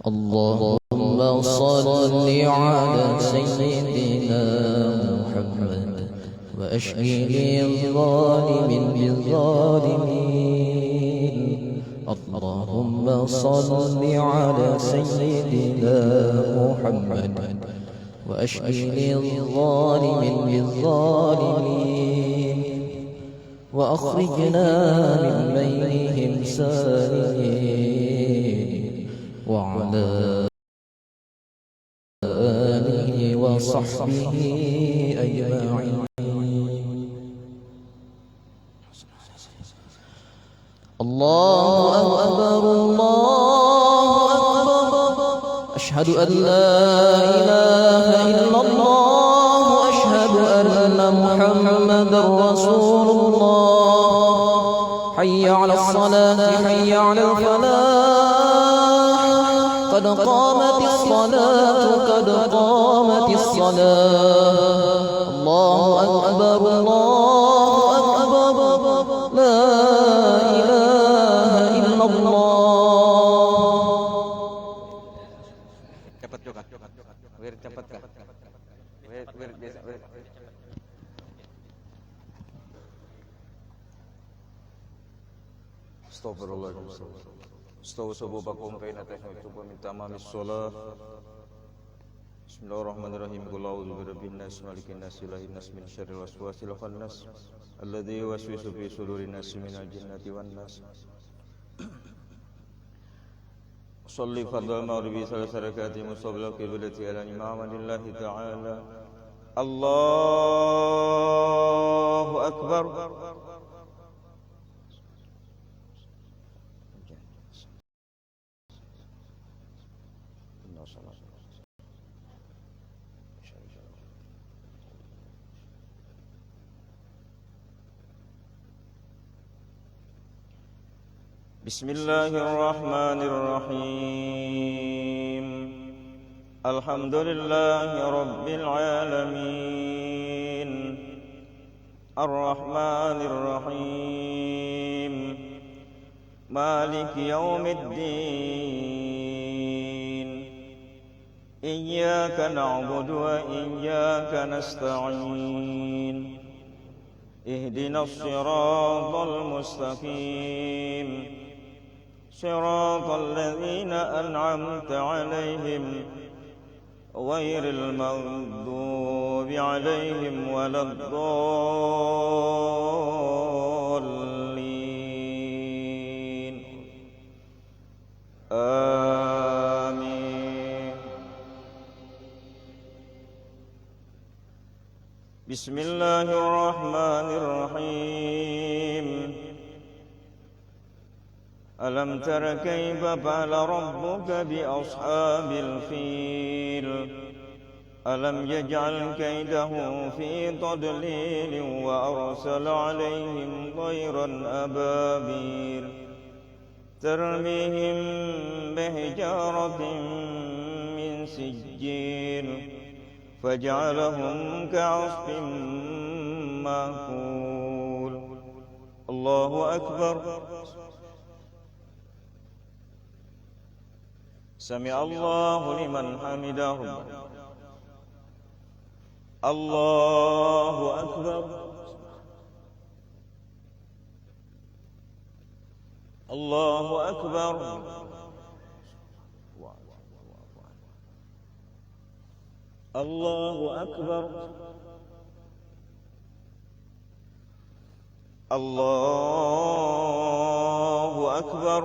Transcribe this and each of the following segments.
اللهم صل على سيدنا محمد وأشقي الظالم بالظالمين. اللهم صل على سيدنا محمد وأشقي الظالم بالظالمين، وأخرجنا من بينهم سالمين، وعلى آله وصحبه أجمعين. الله أكبر الله أكبر، أشهد أن لا إله إلا الله، أشهد أن محمدا رسول الله. حي على الصلاة حي على الفلاح، قد قامت الصلاة قد قامت الصلاة. الله أكبر الله أكبر، لا إله إلا الله. Cepat juga. Wir cepat kah? Wir biasa wir. Astagfirullahaladzim. Astaghfiru sububakum fa inna tahmitubu min tamamis shalah. Bismillahirrahmanirrahim. Qul a'udzu birabbin nas malikin nas ilahin nas min syarril waswasil khannas alladzi yuwaswisu fi sudurin nas minal jinnati wan nas. صلي فرض المغرب ثلاث ركعات مصلى القبلة على إمام الله تعالى. الله أكبر. بسم الله الرحمن الرحيم. الحمد لله رب العالمين، الرحمن الرحيم، مالك يوم الدين. إياك نعبد وإياك نستعين. اهدنا الصراط المستقيم، صراط الذين أنعمت عليهم غير المغضوب عليهم ولا الضالين. آمين. بسم الله الرحمن الرحيم. ألم تر كيف فعل ربك بأصحاب الفيل؟ ألم يجعل كيده في تضليل وأرسل عليهم طيرا أبابيل ترميهم بحجارة من سجيل فجعلهم كعصف مأكول. الله أكبر. سمع الله لمن حمده. الله أكبر. الله أكبر. الله أكبر. الله أكبر.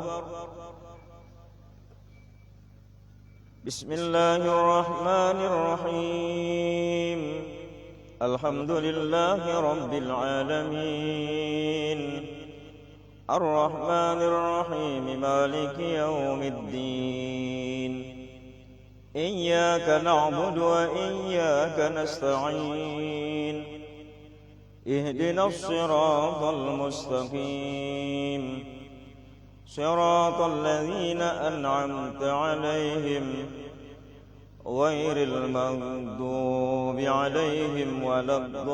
بسم الله الرحمن الرحيم. الحمد لله رب العالمين، الرحمن الرحيم، مالك يوم الدين. إياك نعبد وإياك نستعين. اهدنا الصراط المستقيم، صراط الذين أنعمت عليهم غير المغضوب عليهم ولا الضالين.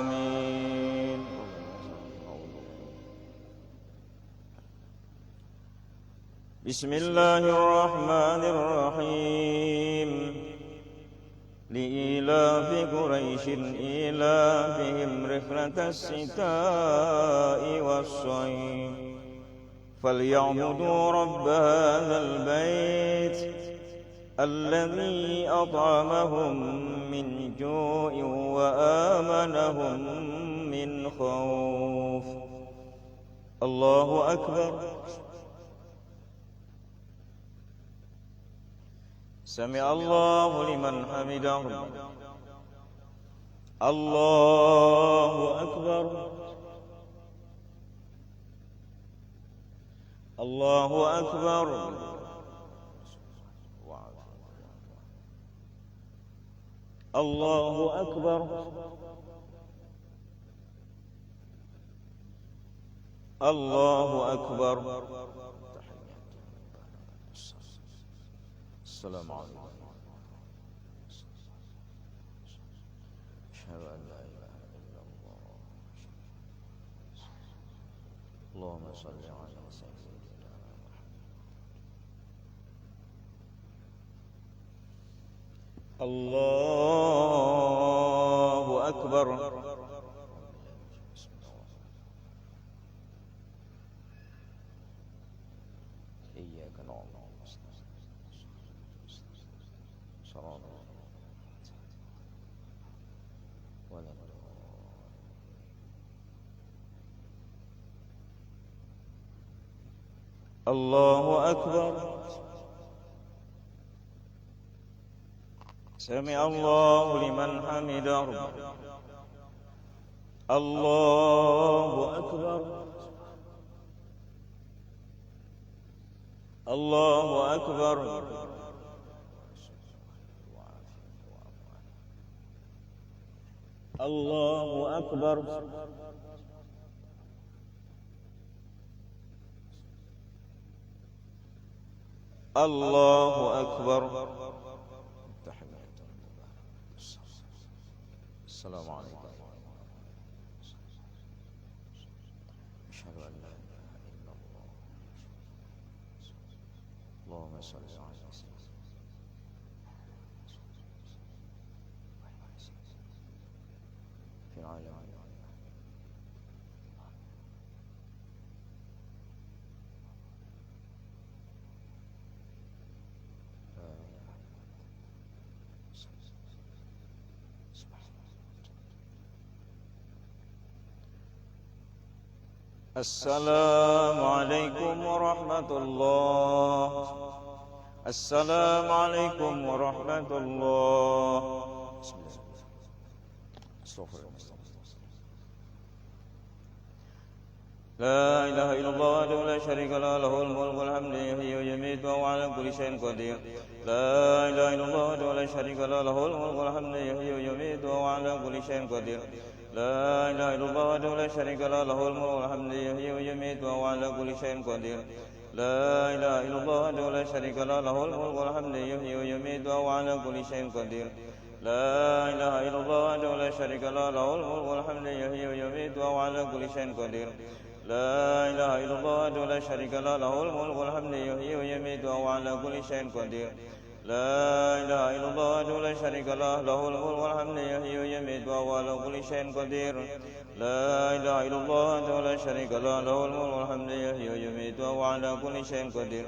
آمين. بسم الله الرحمن الرحيم لإيلاف قريش إيلافهم رحلة الشتاء والصيف فليعبدوا رب هذا البيت الذي أطعمهم من جوع وآمنهم من خوف. الله أكبر. سمع الله لمن حمده. الله أكبر. الله أكبر. الله أكبر. الله أكبر. السلام عليكم. أشهد أن لا إله إلا الله. اللهم صل على سيدنا محمد. الله أكبر. إياك نعبد الله أكبر. سمع الله لمن حمده. الله أكبر. الله أكبر. الله أكبر. الله أكبر. السلام عليكم. أشهد أن لا إله إلا الله. اللهم صل على سيدنا في العالم. السلام عليكم ورحمة الله. السلام عليكم ورحمة الله. لا إله إلا الله وحده لا شريك له له الملك والحمد يحيي ويميت وهو على كل شيء قدير. لا إله إلا الله وحده لا شريك له له الملك والحمد يحيي ويميت وهو على كل شيء قدير. لا إله إلا الله وحده لا شريك له له الملك والحمد يحيي ويميت وهو على كل شيء قدير. لا إله إلا الله وحده لا شريك له له الملك والحمد يحيي ويميت وهو على كل شيء قدير. لا إله إلا الله وحده لا شريك له له الملك والحمد يحيي ويميت وهو على كل شيء قدير. لا إله إلا الله وحده لا شريك له له الملك والحمد يحيي ويميت وهو على كل شيء قدير. لا إله إلا الله وحده لا شريك له له الملك والحمد يحيي ويميت وهو على كل شيء قدير. لا إله إلا الله وحده لا شريك له له الملك والحمد يحيي ويميت وهو على كل شيء قدير.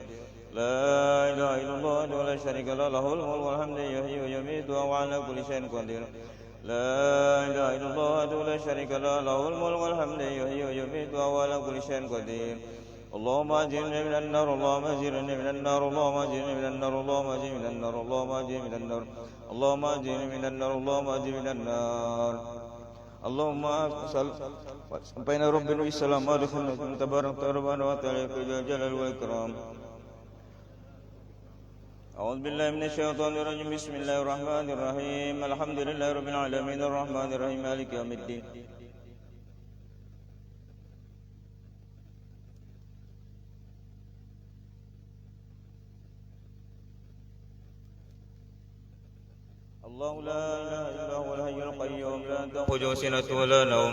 لا إله إلا الله وحده لا شريك له له الملك والحمد يحيي ويميت وهو على كل شيء قدير. لا إله إلا الله وحده لا شريك له له الملك والحمد يحيي ويميت وهو على كل شيء قدير. اللهم أجرني من النار. اللهم أجرني من النار. اللهم أجرني من النار. اللهم أجرني من النار. اللهم أجرني من النار. اللهم أجرني من النار. اللهم أجرني من النار. اللهم بين ربنا والسلام أدخلنا تبارك ربنا وتعالى في الجلال والإكرام. أعوذ بالله من الشيطان الرجيم. بسم الله الرحمن الرحيم. الحمد لله رب العالمين الرحمن الرحيم مالك يوم الدين. الله لا إله إلا هو الحي القيوم لا تأخذه سنة ولا نوم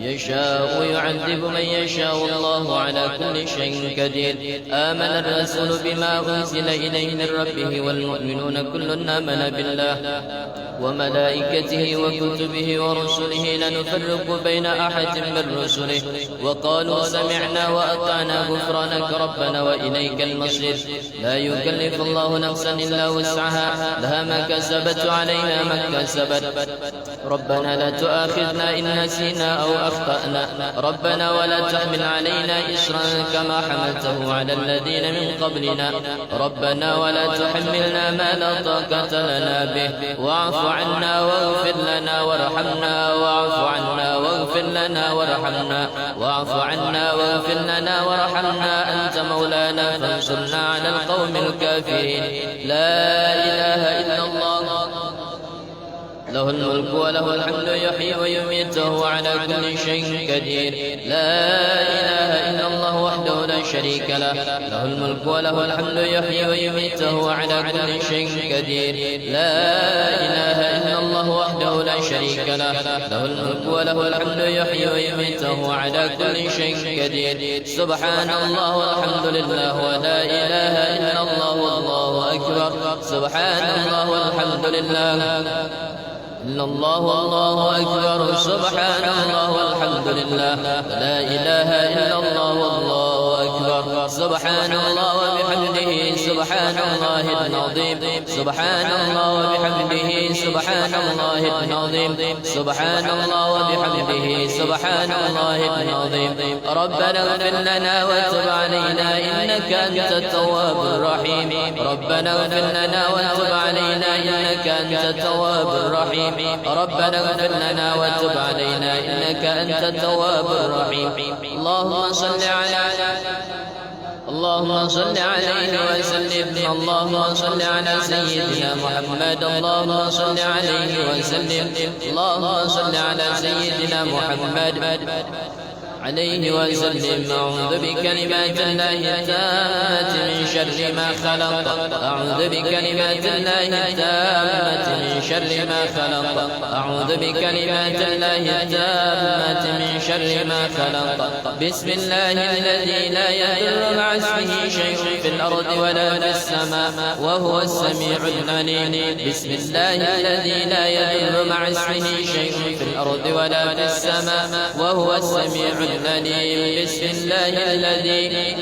يشاء ويعذب من يشاء والله على كل شيء قدير. آمن الرسول بما أنزل إليه من ربه والمؤمنون كل آمن بالله وملائكته وكتبه ورسله لا نفرق بين أحد من رسله وقالوا سمعنا وأطعنا غفرانك ربنا وإليك المصير. لا يكلف الله نفسا إلا وسعها لها ما كسبت وعليها ما كسبت. ربنا لا تؤاخذنا إن نسينا أو أخطأنا ربنا ولا تحمل علينا إصرا كما حملته على الذين من قبلنا ربنا ولا تحملنا ما لا طاقة لنا به واعف عنا واغفر لنا وارحمنا واعف عنا واغفر لنا وارحمنا واعف عنا واغفر لنا وارحمنا أنت مولانا فانصرنا على القوم الكافرين. لا إله إلا الله له الملك وله الحمد يحيي ويميت وهو على كل شيء قدير. لا إله إلا الله وحده لا شريك له له الملك وله الحمد يحيي ويميت وهو على كل شيء قدير. لا إله إلا الله وحده لا شريك له له الملك وله الحمد يحيي ويميت وهو على كل شيء قدير. سبحان الله والحمد لله ولا إله إلا الله والله أكبر. سبحان الله والحمد لله إلا الله والله أكبر. سبحان الله والحمد لله لا إله إلا الله والله أكبر. سبحان الله وبحمده سبحان الله العظيم. سبحان الله وبحمده سبحان الله العظيم. سبحان الله وبحمده سبحان الله العظيم. ربنا اغفر لنا وتب علينا إنك أنت التواب الرحيم. ربنا اغفر لنا وتب علينا إنك أنت التواب الرحيم. ربنا اغفر لنا وتب علينا إنك أنت التواب الرحيم. اللهم صل عليه وسلم. اللهم صل على سيدنا محمد. اللهم صل عليه وسلم. اللهم صل على سيدنا محمد عليه وسلم. أعوذ بكلمات الله التامة من شر ما خلق. أعوذ بكلمات الله التامة من شر ما خلق. أعوذ بكلمات الله التامة من شر ما خلق. بسم الله الذي لا يضر مع اسمه شيء في الأرض ولا في السماء وهو السميع العليم. بسم الله الذي لا يضر مع اسمه شيء في الأرض ولا في السماء وهو السميع العليم. بسم الله الذي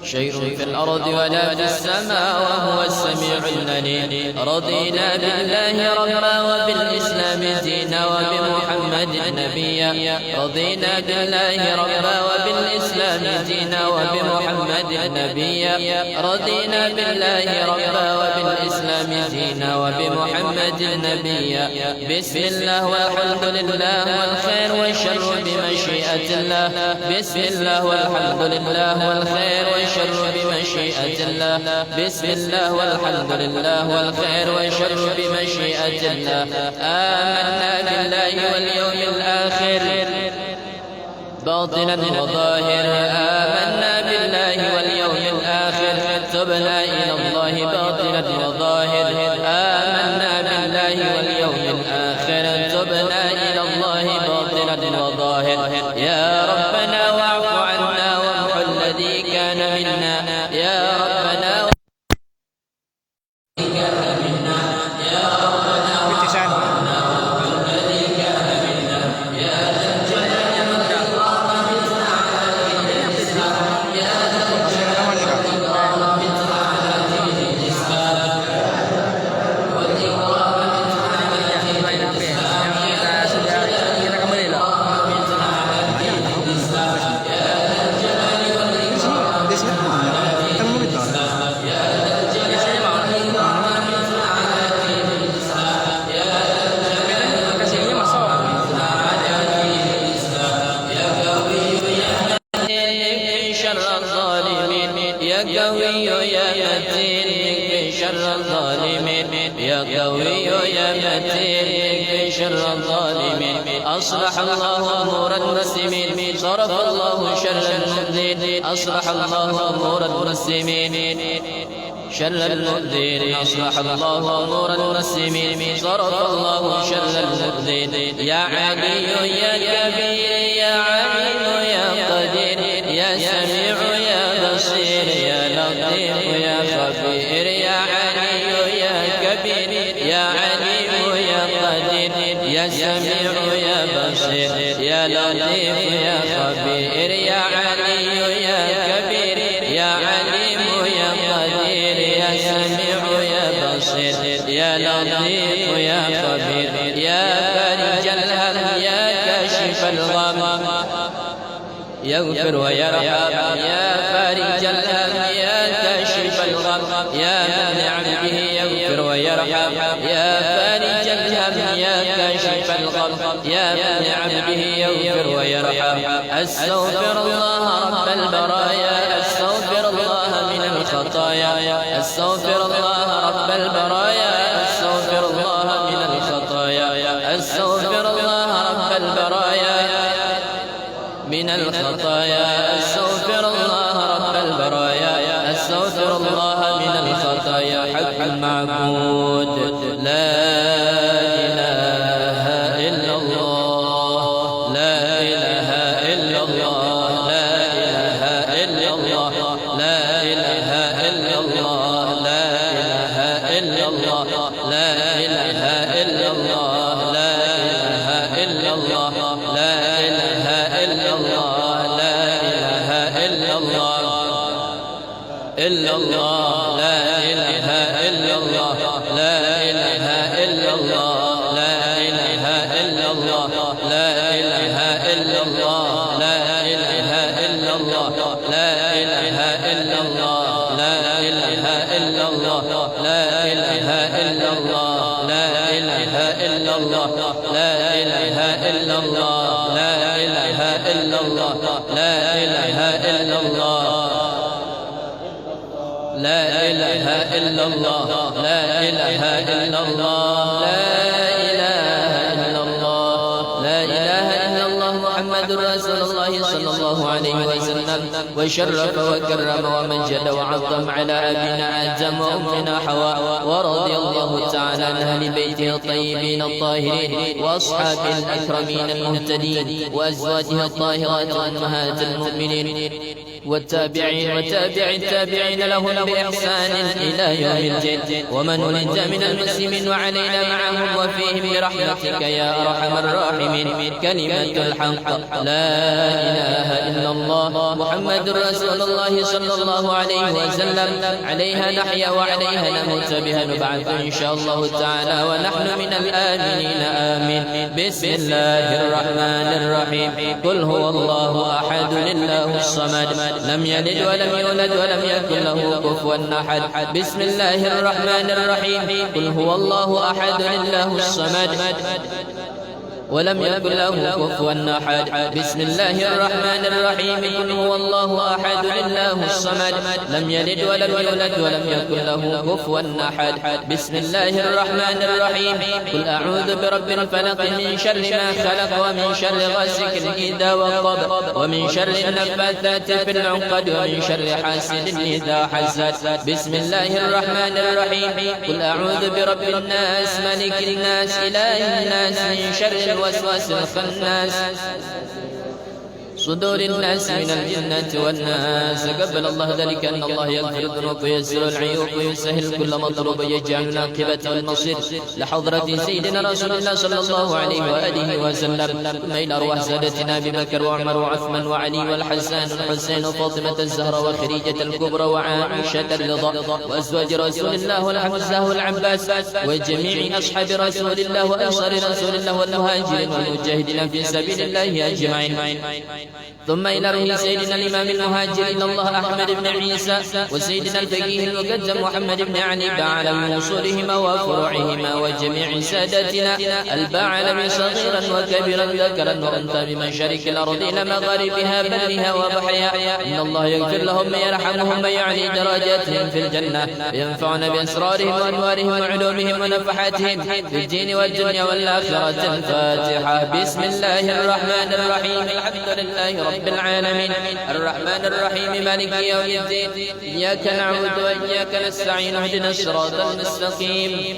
شيء في الأرض ولا في السماء وهو السميع العليم. رضينا بالله ربا وبالإسلام دينا وبمحمد نبيا. رضينا بالله ربا وبالإسلام دينا وبمحمد نبيا. رضينا بالله ربا وبالإسلام دينا وبمحمد نبيا. بسم الله والحمد لله والخير والشر بمشيئة الله. بسم الله والحمد لله والخير والشر بمشيئة الله. بسم الله والحمد لله والخير والشر بمشيئة الله. آمنا بالله واليوم الآخر باطنا وظاهرا. آمنا بالله واليوم الآخر تبنا إلى الله باطنا وظاهرا. آمنا بالله واليوم الآخر تبنا إلى الله باطنا وظاهرا. يا ربنا واعف عنا وامحو الذي كان منا. يا ربنا أصلح الله أمور المسلمين. صرف الله شر المبذلين. أصلح الله أمور المسلمين. شر المؤذين، أصلح الله أمور المسلمين، صرف الله شر المؤذين. يا علي يا كبير يا عليم يا قدير يا سميع يا بصير يا لطيف يا خبير. يا علي يا كبير يا عليم يا قدير يا سميع يا بصير يا لطيف يا خبير. يا علي يا كبير يا عليم يا قدير يا سميع يا بصير يا لطيف يا خبير. يا فارج الهم يا كاشف الغم يغفر ويرحم. يا فارج الهم يا كاشف الغم يا من لعبده يغفر ويرحم. يا فارج الهم يا كاشف الغم يا من لعبده يغفر ويرحم. استغفر الله رب البرايا، استغفر الله من الخطايا، استغفر الله رب البرايا، استغفر الله من الخطايا، استغفر الله رب البرايا من الخطايا، استغفر الله رب البرايا، استغفر الله من الخطايا. حق المعبود لا إله إلا الله، لا إله إلا الله، لا إله إلا الله، لا إله إلا الله، لا إله إلا الله، لا إله إلا الله، لا إله إلا الله، لا إله إلا الله، لا إله إلا الله إلا الله، لا إله إلا الله، لا إله إلا الله، لا إله إلا الله، لا إله إلا الله، لا إله إلا الله، لا إله إلا الله، لا إله إلا الله، لا إله إلا الله، لا إله إلا الله، لا إله إلا الله، لا إله إلا الله، لا إله إلا الله، لا إله إلا الله، لا إله إلا الله، لا إله إلا الله، لا إله إلا الله. محمد رسول الله صلى الله عليه وسلم وشرف وكرم ومجد وعظم على أبينا آدم وأمنا حواء، ورضي الله تعالى عن أهل بيته الطيبين الطاهرين وأصحابه الأكرمين المهتدين وأزواجه الطاهرات أمهات المؤمنين والتابعين وتابع التابعين لهم بإحسان إلى يوم الدين، ومن ولد من المسلمين وعلينا معهم وفيهم برحمتك يا أرحم الراحمين. كلمة الحق لا إله إلا الله محمد رسول الله صلى الله عليه وسلم، عليها نحيا وعليها نموت، بها نبعث إن شاء الله تعالى ونحن من الآمنين آمين. بسم الله الرحمن الرحيم. قل هو الله أحد الله الصمد لم يلد ولم يولد ولم يكن له كفوا أحد. بسم الله الرحمن الرحيم. قل هو الله أحد الله الصمد ولم يكن له كفوا أحد. بسم الله الرحمن الرحيم. قل هو الله أحد الله الصمد لم يلد ولم يولد ولم يكن له كفوا أحد. بسم الله الرحمن الرحيم. قل أعوذ برب الفلق من شر ما خلق ومن شر غاسق إذا وقب ومن شر النفاثات في العقد ومن شر حاسد إذا حسد. بسم الله الرحمن الرحيم. قل أعوذ برب الناس ملك الناس إله الناس من شر الوسواس الخناس صدور الناس من الجنة والناس. قبل الله ذلك أن الله يغفر الذنوب ويسر العيوب ويسهل كل مطلوب ويجعل العاقبة والمصير لحضرة سيدنا رسول الله صلى الله عليه وآله وسلم، ثم إلى أرواح سادتنا أبي بكر وعمر وعثمان وعلي والحسن والحسين وفاطمة الزهراء وخديجة الكبرى وعائشة الرضا وأزواج رسول الله والحمزة والعباس وجميع أصحاب رسول الله وأنصار رسول الله والمهاجرين والمجاهدين في سبيل الله أجمعين. ثم إلى روح سيدنا الإمام المهاجرين الله أحمد بن عيسى وسيدنا الفقيه المقدم محمد بن علي بعلم وصولهما وفروعهما وجميع سادتنا البعلم صغيرا وكبيرا ذكرا وأنثى بمشارق الأرض إلى مغاربها برها وبحرها. إن الله يغفر لهم ويرحمهم ويعلي درجاتهم في الجنة وينفعنا بأسرارهم وأنوارهم وعلومهم ونفحاتهم في الدين والدنيا والآخرة. الفاتحة. بسم الله الرحمن الرحيم. الحمد لله لله رب العالمين الرحمن الرحيم مالك يوم الدين إياك نعبد وإياك نستعين اهدنا الصراط المستقيم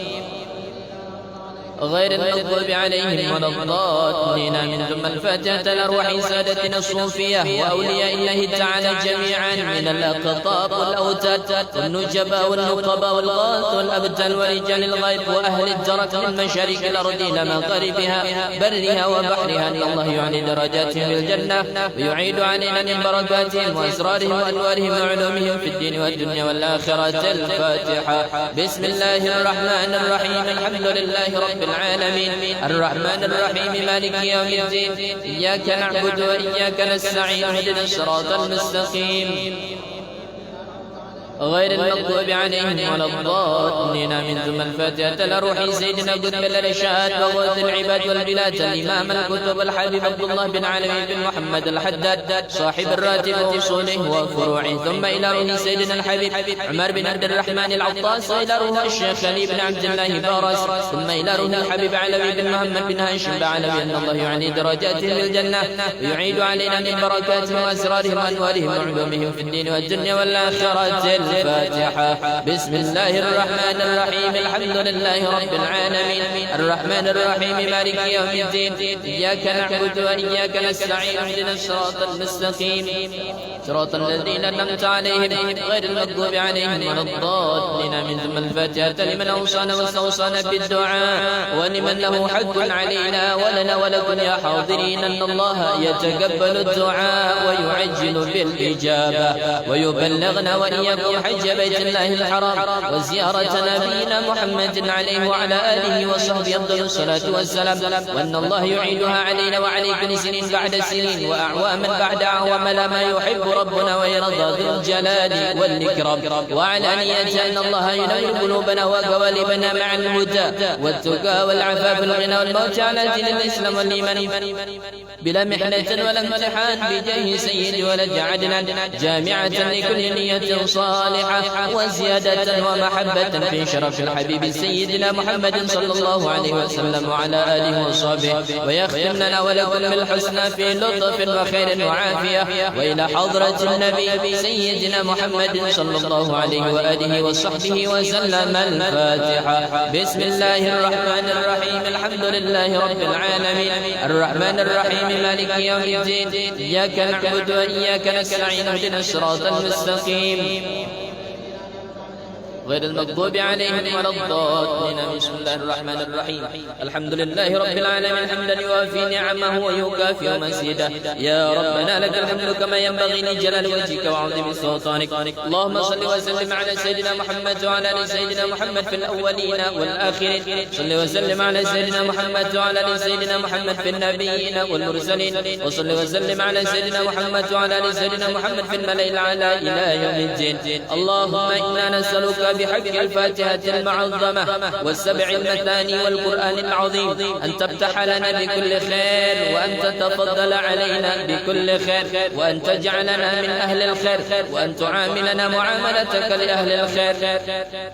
غير المغضوب عليهم ولا الضالين آمين. ثم الفاتحة لأرواح سادتنا الصوفية وأولياء الله تعالى جميعا من الأقطاب والأوتاد والنجباء والنقباء والغاث والأبتال ورجال الغيب وأهل الدرك من مشارق الأرض إلى مغاربها برها وبحرها أن الله يعلي درجاتهم بالجنة ويعيد علينا من بركاتهم وأسرارهم وأنوارهم وعلومهم في الدين والدنيا والآخرة. الفاتحة. بسم الله الرحمن الرحيم الحمد لله رب العالمين الرحمن الرحيم مالك يوم الدين إياك نعبد وإياك نستعين اهدنا الصراط المستقيم غير المغضوب عليهم ولا الضالين آمين. ثم الفاتحة لروح سيدنا قطب الإرشاد وغوث العباد والبلاد الإمام الكتب الحبيب عبد الله بن علوي بن محمد الحداد صاحب الراتب وأصوله وفروعه. ثم إلى روح سيدنا الحبيب عمر بن عبد الرحمن العطاس وإلى روح الشيخ علي بن عبد الله بارس. ثم إلى روح الحبيب علوي بن محمد بن هاشم بعلوي أن الله يعلي درجاتهم بالجنة ويعيد علينا من بركاتهم وأسرارهم وأنوارهم وعلومهم في الدين والدنيا والآخرة. الفاتحة. بسم الله الرحمن الرحيم الحمد لله رب العالمين الرحمن الرحيم مالك يوم الدين إياك نعبد وإياك نستعين اهدنا الصراط المستقيم صراط الذين أنعمت عليهم غير المغضوب عليهم ولا الضالين آمين. ثم الفاتحة لمن أوصانا واستوصانا بالدعاء ولمن له حق علينا ولنا ولكم يا حاضرين أن الله يتقبل الدعاء ويعجل بالإجابة ويبلغنا وإياكم حج بيت الله الحرام وزيارة نبينا محمد عليه وعلى آله وصحبه أفضل الصلاة والسلام وأن الله يعيدها علينا وعليكم سنين بعد سنين وأعواما بعد أعوام لا ما يحب ربنا ويرضى ذو الجلال والإكرام. وعلى نية أن الله ينور قلوبنا وقوالبنا مع الهدى والتقى والعفاف والغنى والموت على دين الإسلام والإيمان بلا محنة ولا امتحان بجاه سيد ولد عدنان جامعة لكل نية صالحة وزيادة ومحبة في شرف الحبيب سيدنا محمد صلى الله عليه وسلم وعلى آله وصحبه ويختم لنا ولكم بالحسنى في لطف وخير وعافية وإلى حضرة النبي سيدنا محمد صلى الله عليه وآله وصحبه وسلم. الفاتحة. بسم الله الرحمن الرحيم الحمد لله رب العالمين الرحمن الرحيم مالك يوم الدين إياك نعبد وإياك نستعين اهدنا الصراط المستقيم غير المغضوب عليهم ولا الضالين. بسم الله الرحمن الرحيم الحمد لله رب العالمين حمدا يوافي نعمه ويكافئ مزيده. يا ربنا لك الحمد كما ينبغي لجلال وجهك وعظيم سلطانك. اللهم صل وسلم على سيدنا محمد وعلى ال سيدنا محمد في الاولين والاخرين. صل وسلم على سيدنا محمد وعلى ال سيدنا محمد في النبيين والمرسلين. وصل وسلم على سيدنا محمد وعلى ال سيدنا محمد في الملأ الاعلى الى يوم الدين. اللهم انا نسالك بحق الفاتحة المعظمة والسبع المثاني والقرآن العظيم أن تفتح لنا بكل خير وأن تتفضل علينا بكل خير وأن تجعلنا من أهل الخير وأن تعاملنا معاملتك لأهل الخير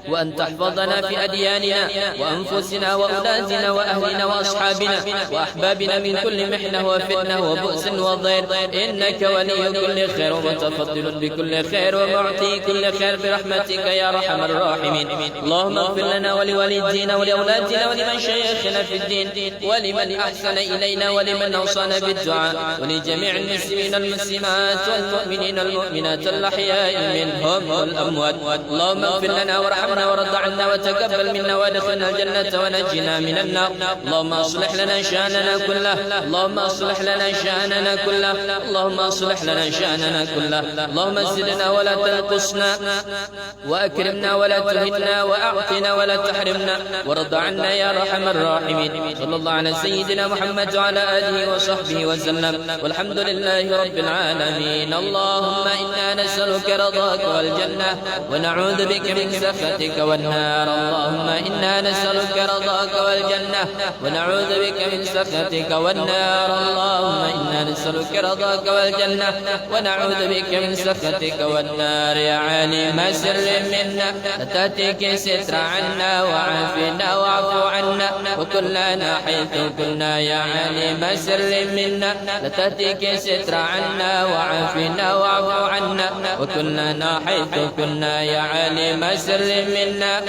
وأن تحفظنا في أدياننا وأنفسنا وأولادنا وأهلنا وأصحابنا وأحبابنا من كل محنة وفتنة وبؤس وضير إنك ولي كل خير ومتفضل بكل خير ومعطي كل خير برحمتك يا رحم الراحمين. اللهم اغفر لنا ولوالدينا ولأولادنا ولمشايخنا في الدين ولمن أحسن إلينا ولمن أوصانا بالدعاء ولجميع المسلمين المسلمات والمؤمنين المؤمنات الأحياء منهم والأموات. اللهم اغفر لنا وارحمنا وارض عنا وتقبل منا وادخلنا الجنة ونجنا من النار. اللهم أصلح لنا شأننا كله اللهم أصلح لنا شأننا كله اللهم أصلح لنا شأننا كله. اللهم زدنا ولا تنقصنا وأكرمنا ولا تهنا وأعطنا ولا تحرمنا وارض عنا يا أرحم الراحمين. صلى الله على سيدنا محمد وعلى آله وصحبه وسلم والحمد لله رب العالمين. اللهم إنا نسألك رضاك والجنة ونعوذ بك من سخطك والنار. اللهم إنا نسألك رضاك والجنة ونعوذ بك من سخطك والنار. اللهم إنا نسألك رضاك والجنة ونعوذ بك من سخطك والنار. يا عالم سر منا لا تأتيك ستر عنا وعافنا واعف عنا وكلنا حيث كنا يا عليم سر منا لا تأتيك ستر عنا وعافنا واعف عنا وكلنا حيث كنا يا عليم سر منا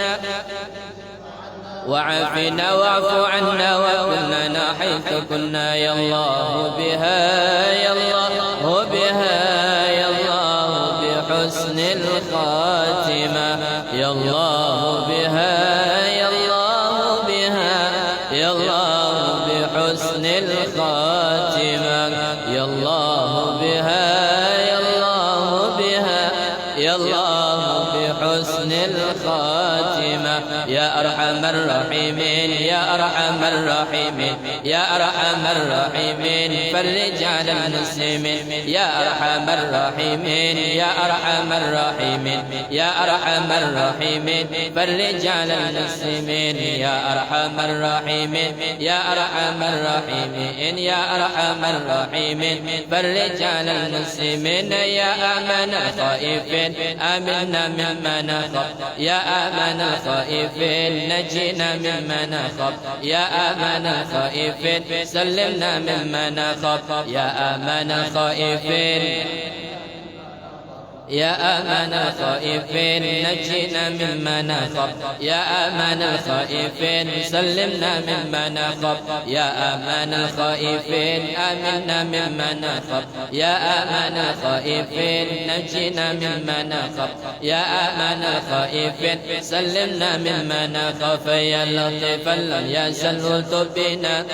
وعافنا واعف عنا وكلنا حيث كنا يا الله بها يا الله بها يا الله بحسن الخاتمة يا الله بها يا الله بها يا الله بحسن الخاتمة يا الله بها يا الله بها يا الله بحسن الخاتمة يا أرحم الراحمين يا أرحم الراحمين يا أرحم الراحمين فرج على المسلمين يا أرحم الراحمين يا أرحم الراحمين يا أرحم الراحمين فرج على المسلمين يا أرحم الراحمين يا أرحم الراحمين يا أرحم الراحمين فرج على المسلمين يا أمن الخائفين آمنا مما نخاف يا أمن الخائفين نجينا مما نخاف يا أمان الخائفين سلمنا مما نخاف يا أمان الخائفين يا أمان الخائفين نجينا مما نخاف يا أمان الخائفين سلمنا مما نخاف يا أمان الخائفين آمنا مما نخاف يا أمان الخائفين نجينا مما نخاف يا أمان الخائفين سلمنا مما نخاف يا لطيفا لم يزل بنا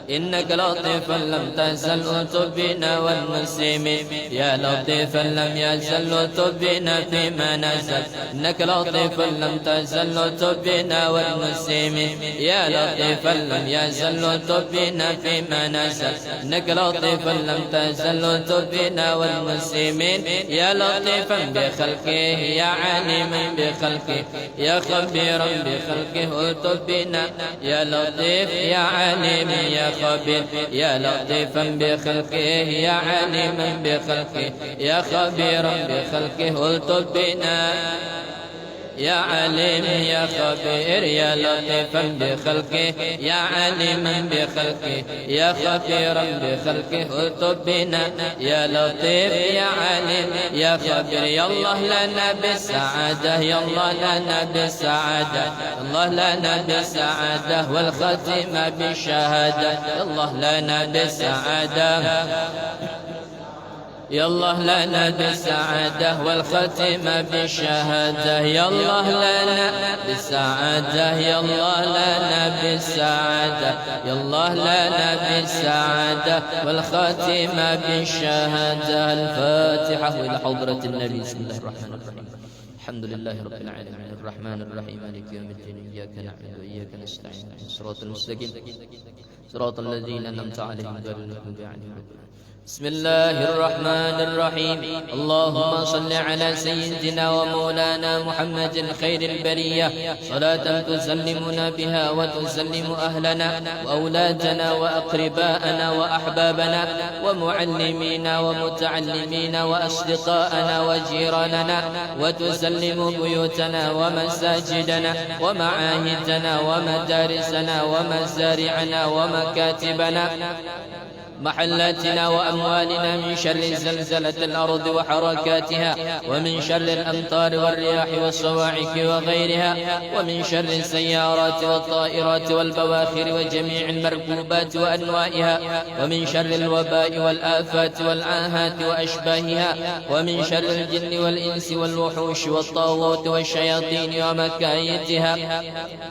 إنك لطيفا لم تزل بنا والمسلمين يا لطيفا لم يزل بنا فيما نزل إنك لطيفا لم تزل بنا والمسلمين يا لطيفا لم يزل بنا فيما نزل إنك لطيفا لم تزل بنا والمسلمين يا لطيفا بخلقه يا عليما بخلقه يا خبيرا بخلقه الطب بنا يا لطيف يا عليم يا خبير يا لطيفا بخلقه يا عليما بخلقه يا خبيرا بخلقه الطب بنا يا عليم يا خبير يا لطيفا بخلقه يا عليما بخلقه يا خبيرا بخلقه الطب بنا يا لطيف يا عليم يا خبير يا الله لنا بالسعادة يا الله لنا بالسعادة الله لنا بالسعادة والختمة بالشهادة يا الله لنا بالسعادة يا الله لنا بالسعادة والختمة بالشهادة يا الله لنا بالسعادة يا الله لنا بالسعادة يا الله لنا بالسعادة والختمة بالشهادة الفاتحة إلى حضرة النبي بسم الله الرحمن الرحيم الحمد لله رب العالمين الرحمن الرحيم مالك يوم الدين إياك نعبد وإياك نستعين صراط المستقيم صراط الذين أنعمت عليهم غير المغضوب عليهم بسم الله الرحمن الرحيم اللهم صل على سيدنا ومولانا محمد خير البرية صلاة تسلمنا بها وتسلم أهلنا وأولادنا وأقرباءنا وأحبابنا ومعلمينا ومتعلمينا وأصدقاءنا وجيراننا وتسلم بيوتنا ومساجدنا ومعاهدنا ومدارسنا ومزارعنا ومكاتبنا محلاتنا وأموالنا من شر زلزلة الأرض وحركاتها ومن شر الأمطار والرياح والصواعق وغيرها ومن شر السيارات والطائرات والبواخر وجميع المركوبات وأنواعها ومن شر الوباء والآفات والعاهات وأشباهها ومن شر الجن والإنس والوحوش والطاغوت والشياطين ومكايدها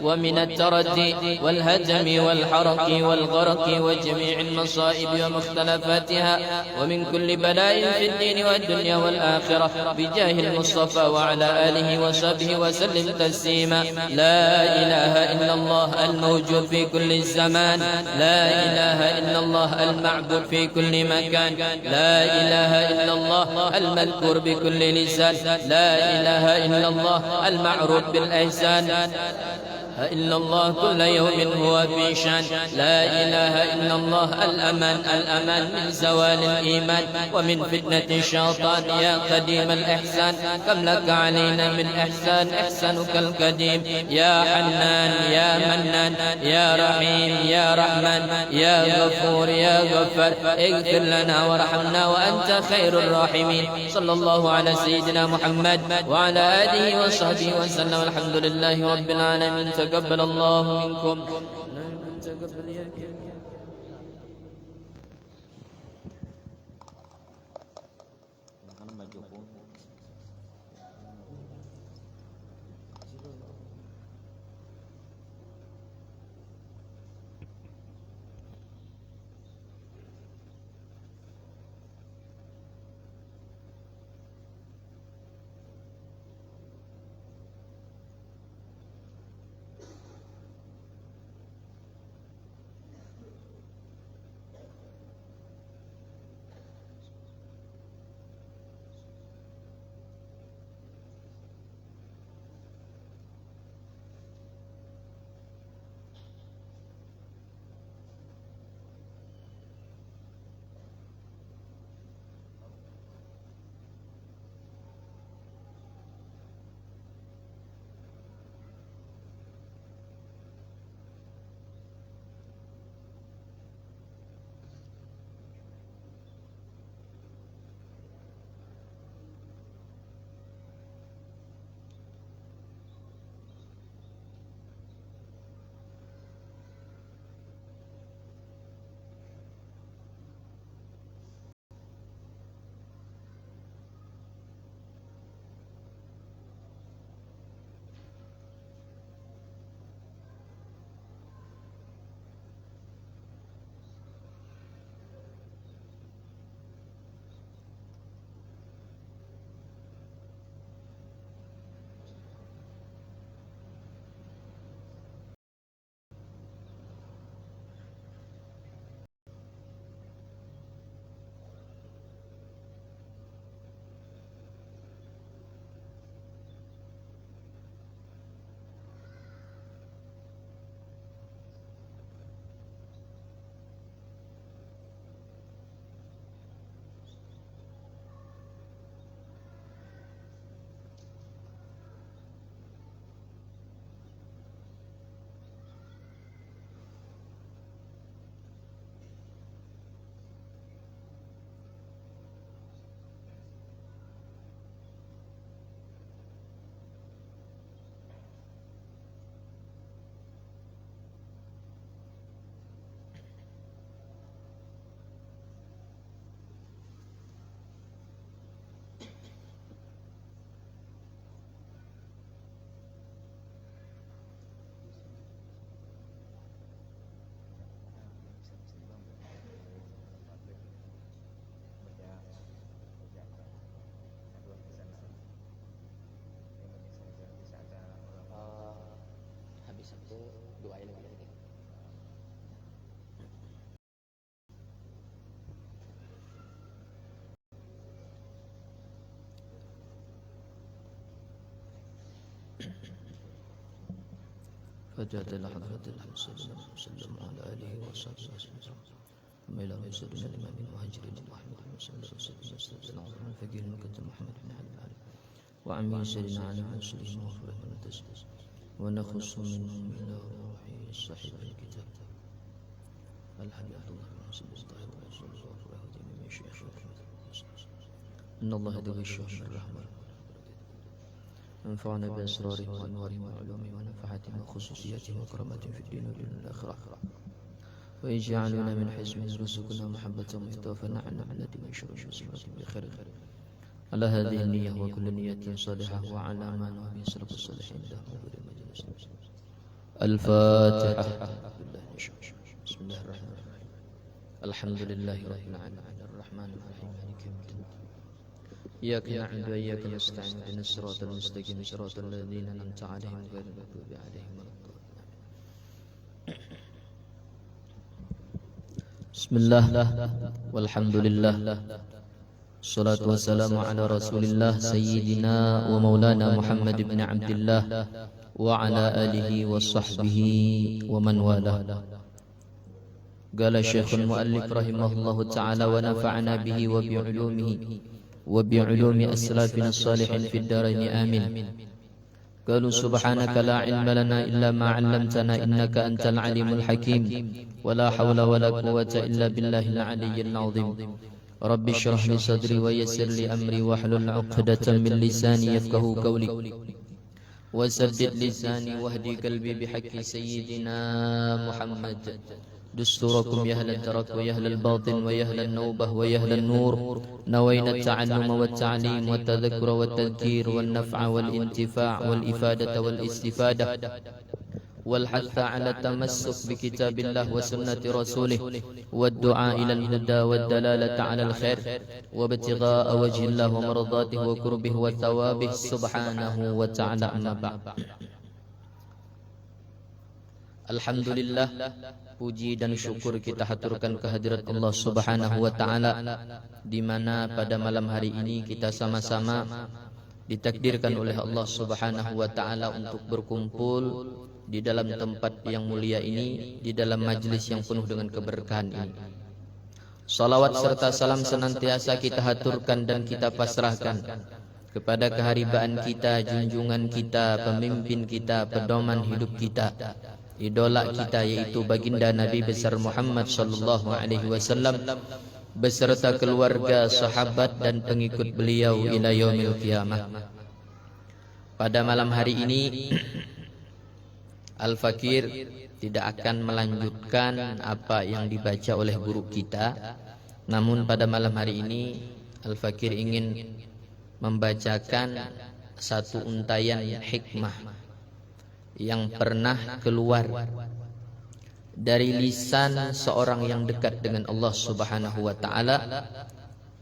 ومن التردي والهدم والحرق والغرق وجميع المصائب ومختلفاتها ومن كل بلاء في الدين والدنيا والآخرة بجاه المصطفى وعلى آله وصحبه وسلم تسليما لا إله إلا الله الموجود في كل الزمان لا إله إلا الله المعبود في كل مكان لا إله إلا الله المذكور بكل لسان لا إله إلا الله المعروف بالإحسان إلا الله كل يوم هو في شان. لا إله إلا الله الأمان الأمان من زوال الإيمان ومن فتنة الشيطان. يا قديم الإحسان كم لك علينا من إحسان إحسانك القديم. يا حنان يا منان يا رحيم يا رحمن يا غفور يا غفار اغفر لنا وارحمنا وأنت خير الراحمين. صلى الله على سيدنا محمد وعلى آله وصحبه وسلم. الحمد لله رب العالمين. تقبل الله منكم. فجاءت إلى حضرة الله صلى الله عليه وسلم وعلى آله وصحبه وسلم ثم إلى سيدنا الإمام المهاجر محمد صلى الله عليه وسلم واستاذن عظيم الفقيه المقدم محمد بن حبيب العالم وعمه سيدنا علي بن سليم وفره من التسليس ونخص منهم إلى روحه صاحب الكتاب الحبيب عبد الله بن مسلم الطاهر رسول الله وفره من شيخ إن الله ذوي الشهر الرحمن انفعنا بأسرارهم وأنوارهم وعلومهم ونفحاتهم وخصوصياتهم وكراماتهم في الدين والدين الآخرة ويجعلنا من حزب رزقنا محبة وتوفنا عن التي من شر المسلمات بخير على هذه النية وكل نية صالحة وعلى ما نوى به سلف الصالحين لهم غير المجلس. الفاتحة. بسم الله الرحمن الرحيم. الحمد لله رب العالمين الرحمن الرحيم مالك يوم الدين إياك نعبد وإياك نستعين اهدنا الصراط المستقيم صراط الذين أنعمت عليهم غير المغضوب عليهم ولا الضالين. بسم الله والحمد لله الصلاة والسلام على رسول الله سيدنا ومولانا محمد بن عبد الله وعلى آله وصحبه ومن والاه. قال الشيخ المؤلف رحمه الله تعالى ونفعنا به وبعلوم أسلافنا الصالحين في الدارين آمين. قالوا سبحانك لا علم لنا إلا ما علمتنا إنك أنت العليم الحكيم ولا حول ولا قوة إلا بالله العلي العظيم. رب اشرح لي صدري ويسر لي أمري واحلل عقدة من لساني يفقه قولي وسدد لساني واهدي قلبي بحق سيدنا محمد. دستوركم يا أهل الدرك ويا أهل الباطن ويا أهل النوبة ويا أهل النور، نوينا التعلم والتعليم والتذكر والتذكير والنفع والانتفاع والإفادة والاستفادة والحث على التمسك بكتاب الله وسنة رسوله والدعاء إلى الهدى والدلالة على الخير وابتغاء وجه الله ومرضاته وقربه وثوابه سبحانه وتعالى. أما بعد. Alhamdulillah, puji dan syukur kita haturkan kehadirat Allah Subhanahu wa taala, di mana pada malam hari ini kita sama-sama ditakdirkan oleh Allah Subhanahu wa taala untuk berkumpul di dalam tempat yang mulia ini, di dalam majlis yang penuh dengan keberkahan ini. Salawat serta salam senantiasa kita haturkan dan kita pasrahkan kepada keharibaan kita, junjungan kita, pemimpin kita, pedoman hidup kita, idola kita, yaitu baginda Nabi besar Muhammad sallallahu alaihi wasallam beserta keluarga, sahabat dan pengikut beliau ila yaumil qiyamah. Pada malam hari ini Al-Fakir tidak akan melanjutkan apa yang dibaca oleh guru kita, namun pada malam hari ini Al-Fakir ingin membacakan satu untayan hikmah yang pernah keluar dari lisan seorang yang dekat dengan Allah Subhanahu wa taala,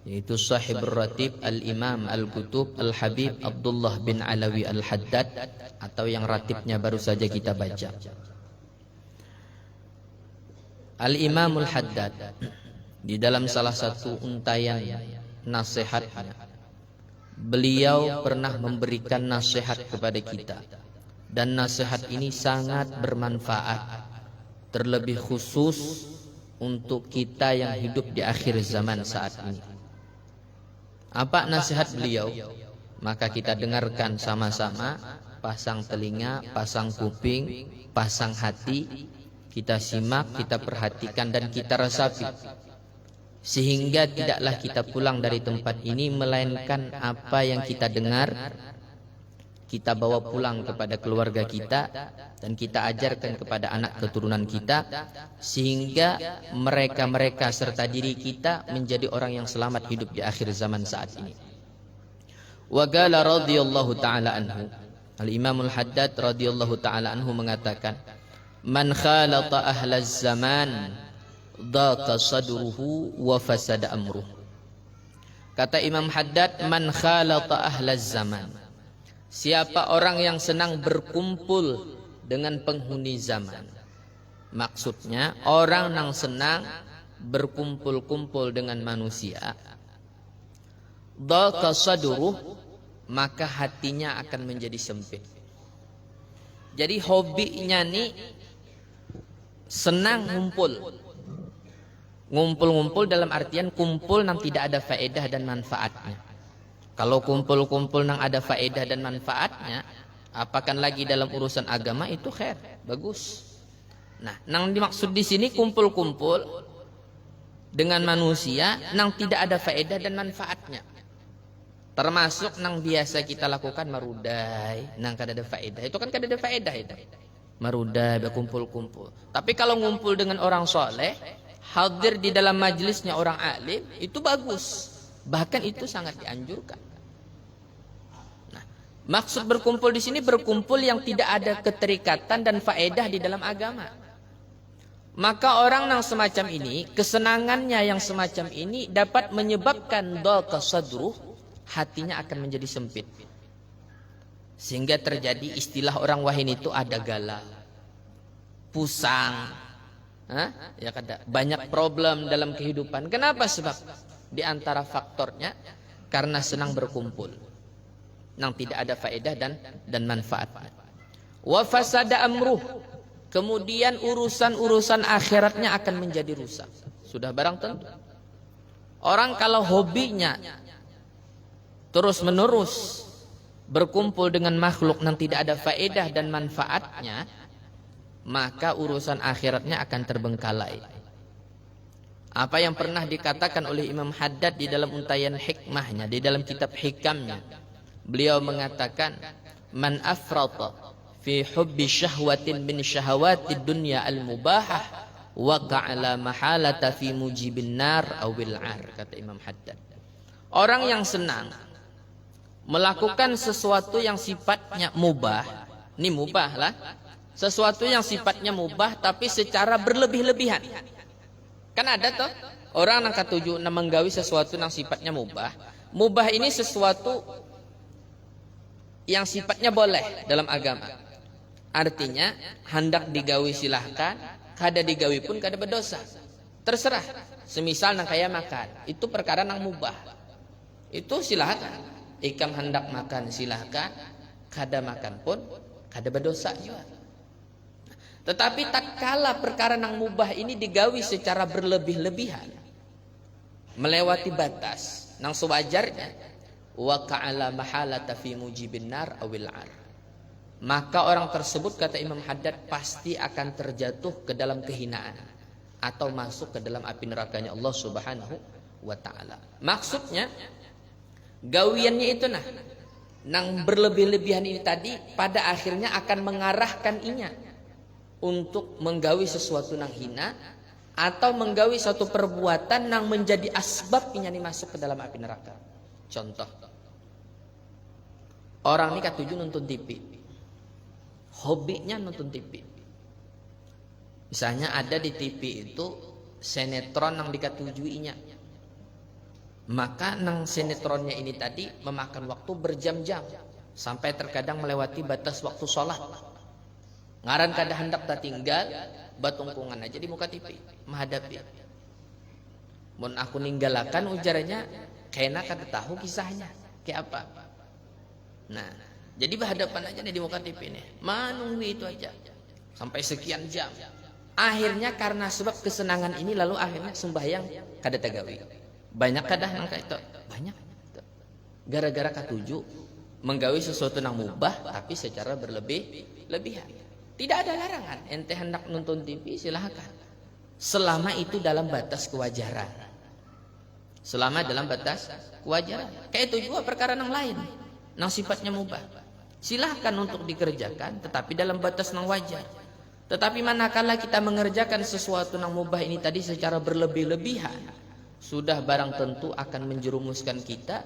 yaitu Sahibur Ratib Al-Imam Al-Qutub Al-Habib Abdullah bin Alawi Al-Haddad, atau yang ratibnya baru saja kita baca. Al-Imam Al-Haddad di dalam salah satu untayan nasihatnya, beliau pernah memberikan nasihat kepada kita, dan nasihat ini sangat bermanfaat, terlebih khusus untuk kita yang hidup di akhir zaman saat ini. Apa nasihat beliau? Maka kita dengarkan sama-sama, pasang telinga, pasang kuping, pasang hati, kita simak, kita perhatikan dan kita resapi, sehingga tidaklah kita pulang dari tempat ini melainkan apa yang kita dengar kita bawa pulang kepada keluarga kita dan kita ajarkan kepada anak keturunan kita, sehingga mereka-mereka serta diri kita menjadi orang yang selamat hidup di akhir zaman saat ini. Wa qala radhiyallahu ta'ala anhu, Al-Imam Al-Haddad radhiyallahu ta'ala anhu mengatakan, man khalata ahlaz zaman dhaqa sadruhu wa fasada amruh. Kata Imam Haddad, man khalata ahlaz zaman, siapa orang yang senang berkumpul dengan penghuni zaman. Maksudnya orang yang senang berkumpul-kumpul dengan manusia, dhaqa sadruh, maka hatinya akan menjadi sempit. Jadi hobinya nih senang ngumpul dalam artian kumpul yang tidak ada faedah dan manfaatnya. Kalau kumpul-kumpul yang ada faedah dan manfaatnya, apakan lagi dalam urusan agama, itu khair, bagus. Nah, yang dimaksud di sini kumpul-kumpul dengan manusia yang tidak ada faedah dan manfaatnya. Termasuk yang biasa kita lakukan marudai, yang kada ada faedah. Itu kan kada ada faedah itu. Marudai, berkumpul-kumpul. Tapi kalau ngumpul dengan orang soleh, hadir di dalam majelisnya orang alim, itu bagus. Bahkan itu sangat dianjurkan. Nah, maksud berkumpul di sini berkumpul yang tidak ada keterikatan dan faedah di dalam agama. Maka orang yang semacam ini, kesenangannya yang semacam ini dapat menyebabkan dhaqa sadruh, hatinya akan menjadi sempit. Sehingga terjadi istilah orang wahin itu ada galau, pusang, ya kada, banyak problem dalam kehidupan. Kenapa? Sebab di antara faktornya karena senang berkumpul yang tidak ada faedah dan manfaatnya. Wa fasada amruh. Kemudian urusan-urusan akhiratnya akan menjadi rusak. Sudah barang tentu. Orang kalau hobinya terus-menerus berkumpul dengan makhluk yang tidak ada faedah dan manfaatnya, maka urusan akhiratnya akan terbengkalai. Apa yang pernah dikatakan oleh Imam Haddad di dalam Untayan Hikmahnya, di dalam kitab Hikamnya, beliau mengatakan, man afrata fi hubbi syahwatin min syahawatid dunya al-mubahah waqa'ala mahalata fi mujibin nar awil ar, kata Imam Haddad. Orang yang senang melakukan sesuatu yang sifatnya mubah, ini mubah lah, sesuatu yang sifatnya mubah tapi secara berlebih-lebihan. Kan ada toh orang yang katuju menggawi sesuatu yang sifatnya mubah. Mubah ini sesuatu yang sifatnya boleh dalam agama. Artinya hendak digawi silahkan, kada digawi pun kada berdosa. Terserah. Semisal nang kaya makan, itu perkara nang mubah. Itu silahkan. Ikam hendak makan silahkan, kada makan pun kada berdosa juga. Tetapi tak kala perkara nang mubah ini digawi secara berlebih-lebihan, melewati batas nang sewajarnya, wa ka'ala mahalata fi mujibin nar awil ar, maka orang tersebut, kata Imam Haddad, pasti akan terjatuh ke dalam kehinaan atau masuk ke dalam api nerakanya Allah Subhanahu wa taala. Maksudnya gawiannya itu nang berlebih-lebihan ini tadi pada akhirnya akan mengarahkan inya untuk menggawi sesuatu nang hina atau menggawi suatu perbuatan nang menjadi asbab inya masuk ke dalam api neraka. Contoh, orang ini katuju nonton TV, hobinya nonton TV. Misalnya ada di TV itu sinetron yang dikatujuinya, maka nang sinetronnya ini tadi memakan waktu berjam-jam sampai terkadang melewati batas waktu sholat. Ngaran kada hendak tak tinggal batungkungan aja di muka TV menghadapi. Mun aku ninggalakan ujarnya kayaknya kada tahu kisahnya kayak apa. Nah, jadi berhadapan aja nih di muka TV nih, menunggu itu aja sampai sekian jam. Akhirnya karena sebab kesenangan ini lalu akhirnya sembahyang kada tagawi. Banyak kada nang itu banyak. Gara-gara katuju menggawi sesuatu nang mubah tapi secara berlebih-lebihan. Tidak ada larangan, ente hendak nonton TV silahkan, selama itu dalam batas kewajaran. Selama dalam batas kewajaran. Kayak itu juga perkara yang lain, yang sifatnya mubah, silahkan untuk dikerjakan, tetapi dalam batas yang wajar. Tetapi manakala kita mengerjakan sesuatu yang mubah ini tadi secara berlebih-lebihan, sudah barang tentu akan menjerumuskan kita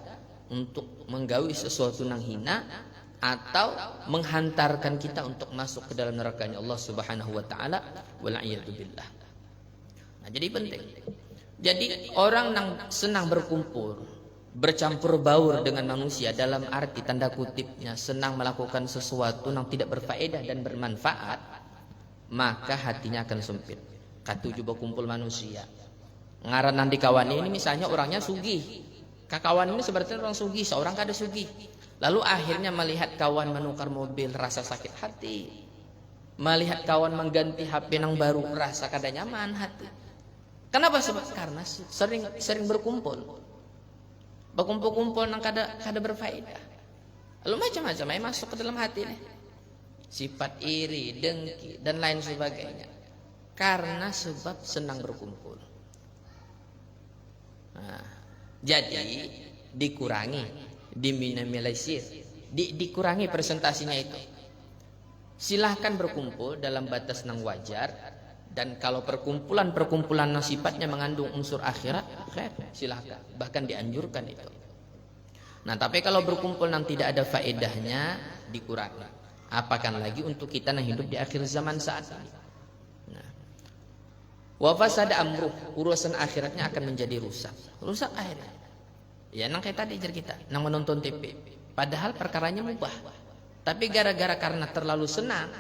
untuk menggawi sesuatu yang hina atau menghantarkan kita untuk masuk ke dalam nerakanya Allah Subhanahu wa taala, wal'iyadu billah. Nah, jadi penting. Jadi orang yang senang berkumpul, bercampur baur dengan manusia dalam arti tanda kutipnya senang melakukan sesuatu yang tidak berfaedah dan bermanfaat, maka hatinya akan sempit. Katuju berkumpul manusia. Ngaranan di kawan ini misalnya orangnya sugih. Kakawan ini sebenarnya orang sugih, seorang kada sugih. Lalu akhirnya melihat kawan menukar mobil rasa sakit hati, melihat kawan mengganti HP yang baru rasa kada nyaman hati. Kenapa? Sebab karena sering berkumpul yang kada berfaedah. Lalu macam-macam yang masuk ke dalam hati nih, sifat iri, dengki dan lain sebagainya, karena sebab senang berkumpul. Nah, jadi dikurangi, diminimalisir, dikurangi presentasinya itu. Silahkan berkumpul dalam batas yang wajar, dan kalau perkumpulan yang sifatnya mengandung unsur akhirat, silahkan, bahkan dianjurkan itu. Nah, tapi kalau berkumpul yang tidak ada faedahnya, dikurangi. Apakan lagi untuk kita yang hidup di akhir zaman saat ini. Nah, wa fasada amruh, urusan akhiratnya akan menjadi rusak akhirnya. Ya, nang kayak tadi kita nang menonton TV, padahal perkaranya mubah, tapi gara-gara karena terlalu senang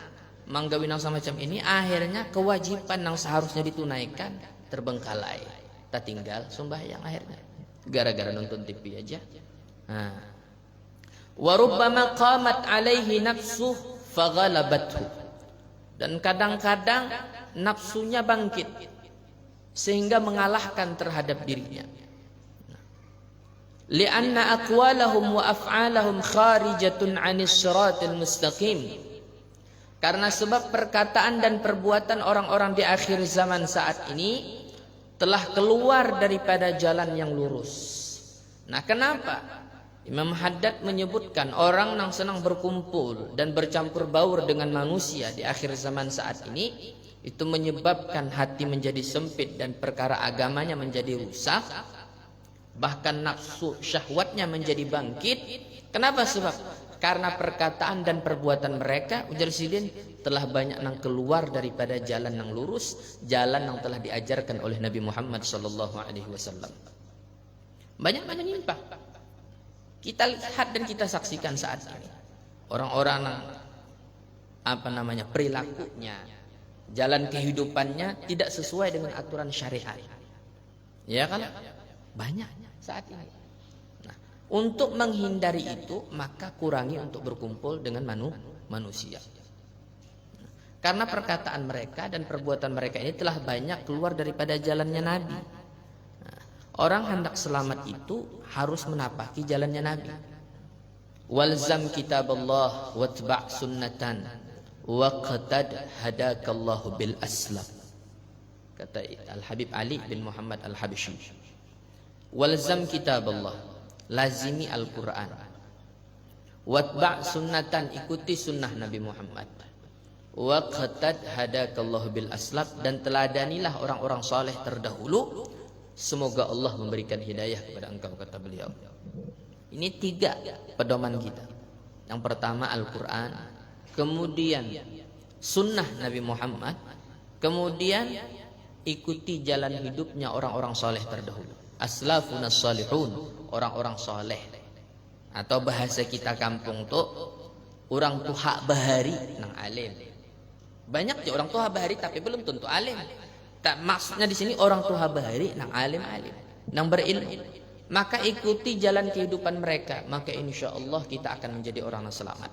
menggawi nang semacam ini, akhirnya kewajiban nang seharusnya ditunaikan terbengkalai, tak tinggal sembahyang akhirnya gara-gara nonton TV aja. Wa rubbama qamat alaihi nafsuh faghalabathu. Dan kadang-kadang nafsunya bangkit sehingga mengalahkan terhadap dirinya. Lianna aqwalahum wa af'alahum kharijatun 'anis shiratil mustaqim. Karena sebab perkataan dan perbuatan orang-orang di akhir zaman saat ini telah keluar daripada jalan yang lurus. Nah, kenapa? Imam Haddad menyebutkan orang yang senang berkumpul dan bercampur baur dengan manusia di akhir zaman saat ini, itu menyebabkan hati menjadi sempit dan perkara agamanya menjadi rusak, bahkan nafsu syahwatnya menjadi bangkit. Kenapa? Sebab karena perkataan dan perbuatan mereka ujar sidin telah banyak yang keluar daripada jalan yang lurus, jalan yang telah diajarkan oleh Nabi Muhammad SAW. Banyak yang menyimpang. Kita lihat dan kita saksikan saat ini orang-orang perilakunya, jalan kehidupannya tidak sesuai dengan aturan syariat. Ya kan? Banyak saat ini. Nah, untuk menghindari itu maka kurangi untuk berkumpul dengan manusia. Karena perkataan mereka dan perbuatan mereka ini telah banyak keluar daripada jalannya Nabi. Orang hendak selamat itu harus menapaki jalannya Nabi. Walzam kitaballah watba' sunnatan waqtad hadakallahu bil aslam. Kata Al-Habib Ali bin Muhammad Al-Habsyi. Walzam kitaballah, lazimi Al-Quran. Watba' sunnatan, ikuti sunnah Nabi Muhammad. Waqtad hadakallahu bil aslam, dan teladanilah orang-orang saleh terdahulu. Semoga Allah memberikan hidayah kepada engkau, kata beliau. Ini 3 pedoman kita. Yang pertama Al-Quran, kemudian sunnah Nabi Muhammad, kemudian ikuti jalan hidupnya orang-orang saleh terdahulu. Aslafun as-salihun, orang-orang saleh. Atau bahasa kita kampung tuh orang tuha bahari nang alim. Banyak ya orang tuha bahari tapi belum tentu alim. Tak, maksudnya di sini orang tuha bahari nang alim-alim, nang berilmu. Maka ikuti jalan kehidupan mereka, maka insya Allah kita akan menjadi orang yang selamat.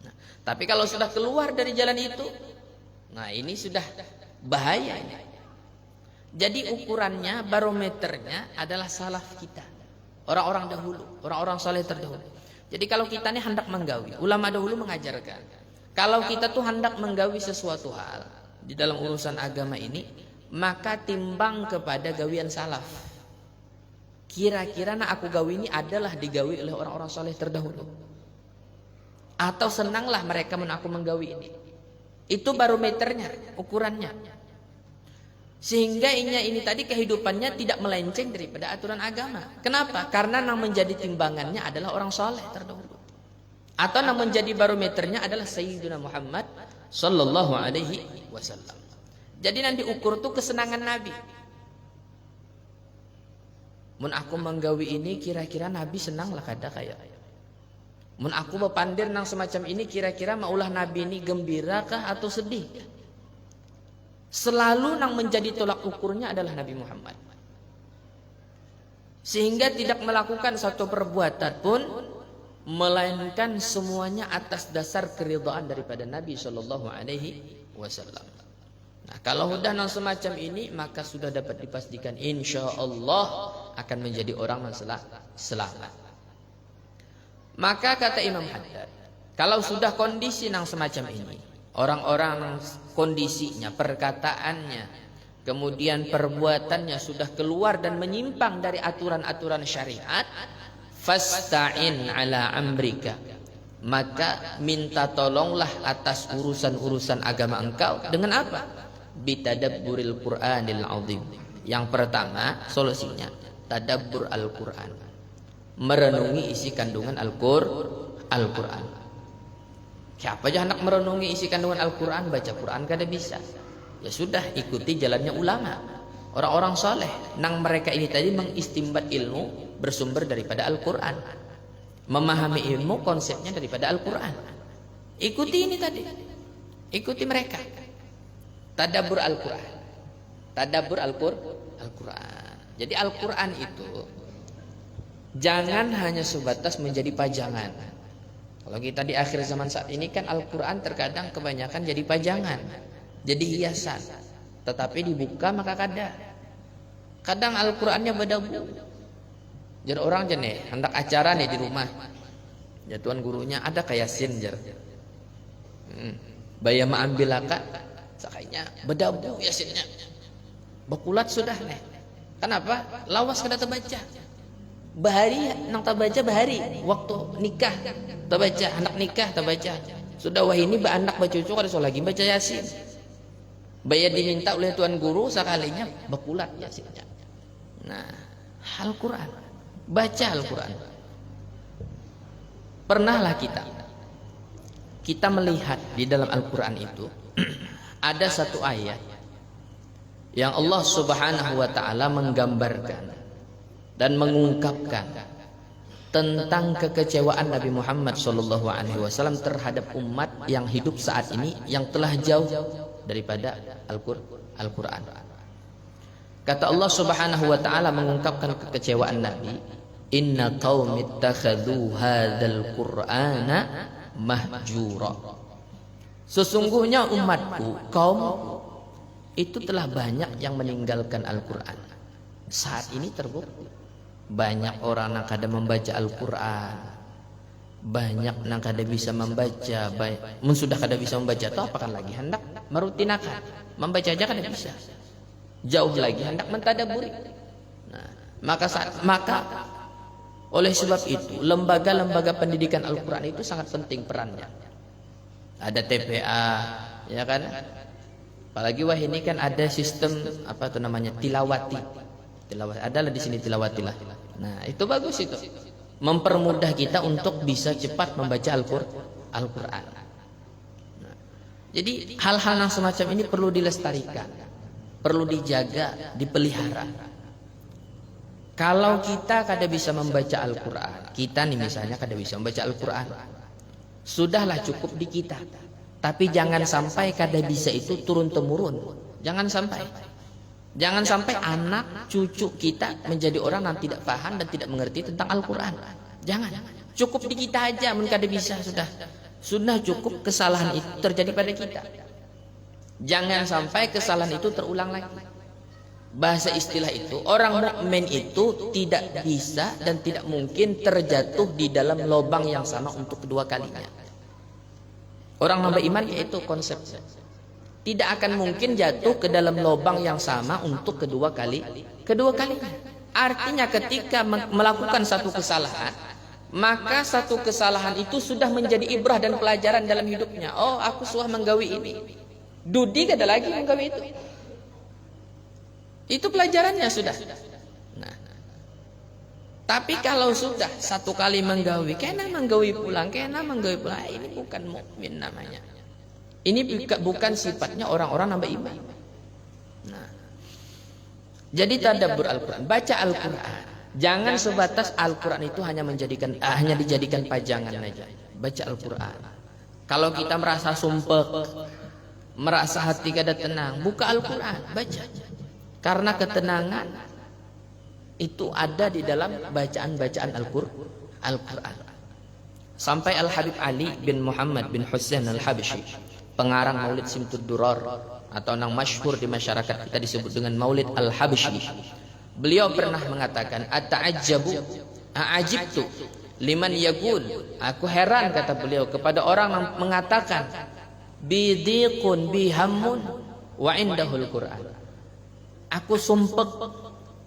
Nah, tapi kalau sudah keluar dari jalan itu, nah ini sudah bahaya. Jadi ukurannya, barometernya adalah salaf kita, orang-orang dahulu, orang-orang saleh terdahulu. Jadi kalau kita ini hendak menggawi, ulama dahulu mengajarkan, kalau kita tuh hendak menggawi sesuatu hal di dalam urusan agama ini, maka timbang kepada gawian salaf. Kira-kira aku gawi ini adalah digawi oleh orang-orang saleh terdahulu, atau senanglah mereka aku menggawi ini. Itu barometernya, ukurannya. Sehingga ini tadi kehidupannya tidak melenceng daripada aturan agama. Kenapa? Karena yang menjadi timbangannya adalah orang saleh terdahulu, atau yang menjadi barometernya adalah Sayyidina Muhammad sallallahu alaihi wasallam. Jadi nanti ukur tuh kesenangan Nabi. Mun aku menggawi ini kira-kira Nabi senang lah kada kayak. Mun aku bepandir nang semacam ini kira-kira maulah Nabi ini gembira kah atau sedih? Selalu nang menjadi tolak ukurnya adalah Nabi Muhammad. Sehingga tidak melakukan satu perbuatan pun melainkan semuanya atas dasar keridhaan daripada Nabi Shallallahu Alaihi Wasallam. Nah, kalau sudah nang semacam ini maka sudah dapat dipastikan insya Allah akan menjadi orang yang selamat. Maka kata Imam Haddad, kalau sudah kondisi nang semacam ini, orang-orang yang kondisinya, perkataannya, kemudian perbuatannya sudah keluar dan menyimpang dari aturan-aturan syariat, fasta'in ala amrika, maka minta tolonglah atas urusan-urusan agama engkau dengan apa? Bitadabburil Qur'anil azim. Yang pertama solusinya tadabbur Al-Qur'an, merenungi isi kandungan Al-Qur'an. Siapa aja hendak merenungi isi kandungan Al-Qur'an, baca Qur'an kada bisa. Ya sudah, ikuti jalannya ulama, orang-orang saleh. Nang mereka ini tadi mengistimbat ilmu bersumber daripada Al-Quran, memahami ilmu konsepnya daripada Al-Quran. Ikuti ini tadi, ikuti mereka. Tadabbur Al-Quran, tadabbur Al-Quran. Jadi Al-Quran itu jangan hanya sebatas menjadi pajangan. Kalau kita di akhir zaman saat ini kan Al-Quran terkadang kebanyakan jadi pajangan, jadi hiasan. Tetapi dibuka maka kadang Al-Qurannya berdebu. Jadi orang jenih hendak acara nih di rumah, ya tuan gurunya ada kayak Yasin jar. Bayama ambil akak, sakainya berdebu Yasinnya. Bekulat sudah nih. Kenapa? Lawas kada terbaca. Bahari nang terbaca bahari waktu nikah terbaca, anak nikah terbaca. Sudah wah ini anak bacucu kada so lagi baca Yasin. Bayar diminta oleh tuan guru sekalinya bekulat Yasinnya. Nah, Al-Quran, baca Al-Quran. Pernahlah kita melihat di dalam Al-Quran itu ada satu ayat yang Allah Subhanahu wa taala menggambarkan dan mengungkapkan tentang kekecewaan Nabi Muhammad SAW terhadap umat yang hidup saat ini yang telah jauh daripada Al-Quran. Kata Allah Subhanahu wa taala mengungkapkan kekecewaan Nabi, "Inna qaumi ittakhadhu hadzal Qur'ana mahjura." Sesungguhnya umatku, kaumku itu telah banyak yang meninggalkan Al-Quran. Saat ini terbukti banyak orang yang kada membaca Al-Quran, banyak yang kada bisa membaca. Sudah kada bisa membaca, atau apakan lagi hendak merutinakan membaca aja kada bisa. Jauh lagi hendak mentadaburi. Nah, maka oleh sebab itu lembaga-lembaga pendidikan Al-Quran itu sangat penting perannya. Ada TPA, ya kan? Apalagi wah ini kan ada sistem apa tuh namanya tilawati. Adalah di sini tilawati lah. Nah, itu bagus itu. Mempermudah kita untuk bisa cepat membaca Al-Quran. Nah, jadi hal-hal yang semacam ini perlu dilestarikan, perlu dijaga, dipelihara. Kalau kita kada bisa membaca Al-Quran, kita nih misalnya kada bisa membaca Al-Quran, sudahlah cukup di kita. Tapi jangan sampai kada bisa itu turun temurun. Jangan sampai anak cucu kita menjadi orang yang tidak paham dan tidak mengerti tentang Al-Quran. Jangan. Cukup di kita aja, mun kada bisa sudah cukup kesalahan itu terjadi pada kita. Jangan sampai kesalahan itu terulang lagi. Bahasa istilah itu, orang mukmin itu tidak bisa dan tidak mungkin terjatuh di dalam lubang yang sama untuk kedua kalinya. Orang yang beriman yaitu konsepnya. Tidak akan mungkin jatuh ke dalam lubang yang sama untuk kedua kalinya. Artinya ketika melakukan satu kesalahan, maka satu kesalahan itu sudah menjadi ibrah dan pelajaran dalam hidupnya. Oh, aku sudah menggawi ini. Dudi kada lagi menggawi itu. Itu pelajarannya sudah. Nah, tapi kalau sudah satu kali menggawi, kena menggawi pulang, ini bukan mukmin namanya. Ini bukan sifatnya orang-orang nambah iman. Nah, jadi tadabbur Al-Quran, baca Al-Quran. Jangan sebatas Al-Quran itu hanya dijadikan pajangan aja. Baca Al-Quran. Kalau kita merasa sumpek, merasa hati kada tenang, buka Al-Quran, baca. Karena ketenangan itu ada di dalam bacaan-bacaan Al-Quran. Sampai Al-Habib Ali bin Muhammad bin Husain Al-Habsyi, pengarang Maulid Simtud Durar atau yang masyhur di masyarakat kita disebut dengan Maulid Al-Habsyi. Beliau pernah mengatakan, a'ajibtu liman yaqul, aku heran kata beliau kepada orang yang mengatakan bidiqun bihammun wa indahul Quran. Aku sumpek,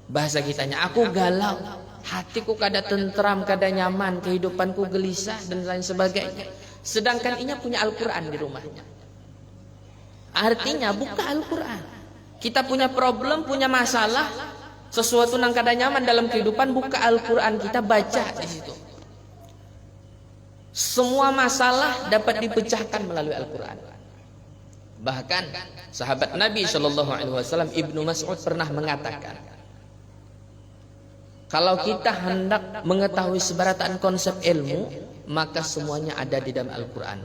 bahasa kitanya, aku galau, hatiku kada tentram, kada nyaman, kehidupanku gelisah dan lain sebagainya. Sedangkan inya punya Al-Quran di rumahnya. Artinya buka Al-Quran. Kita punya problem, punya masalah, sesuatu yang kada nyaman dalam kehidupan, buka Al-Quran, kita baca di situ. Semua masalah dapat dipecahkan melalui Al-Quran. Bahkan sahabat Nabi SAW Ibnu Mas'ud pernah mengatakan, kalau kita hendak mengetahui seberataan konsep ilmu, maka semuanya ada di dalam Al-Quran.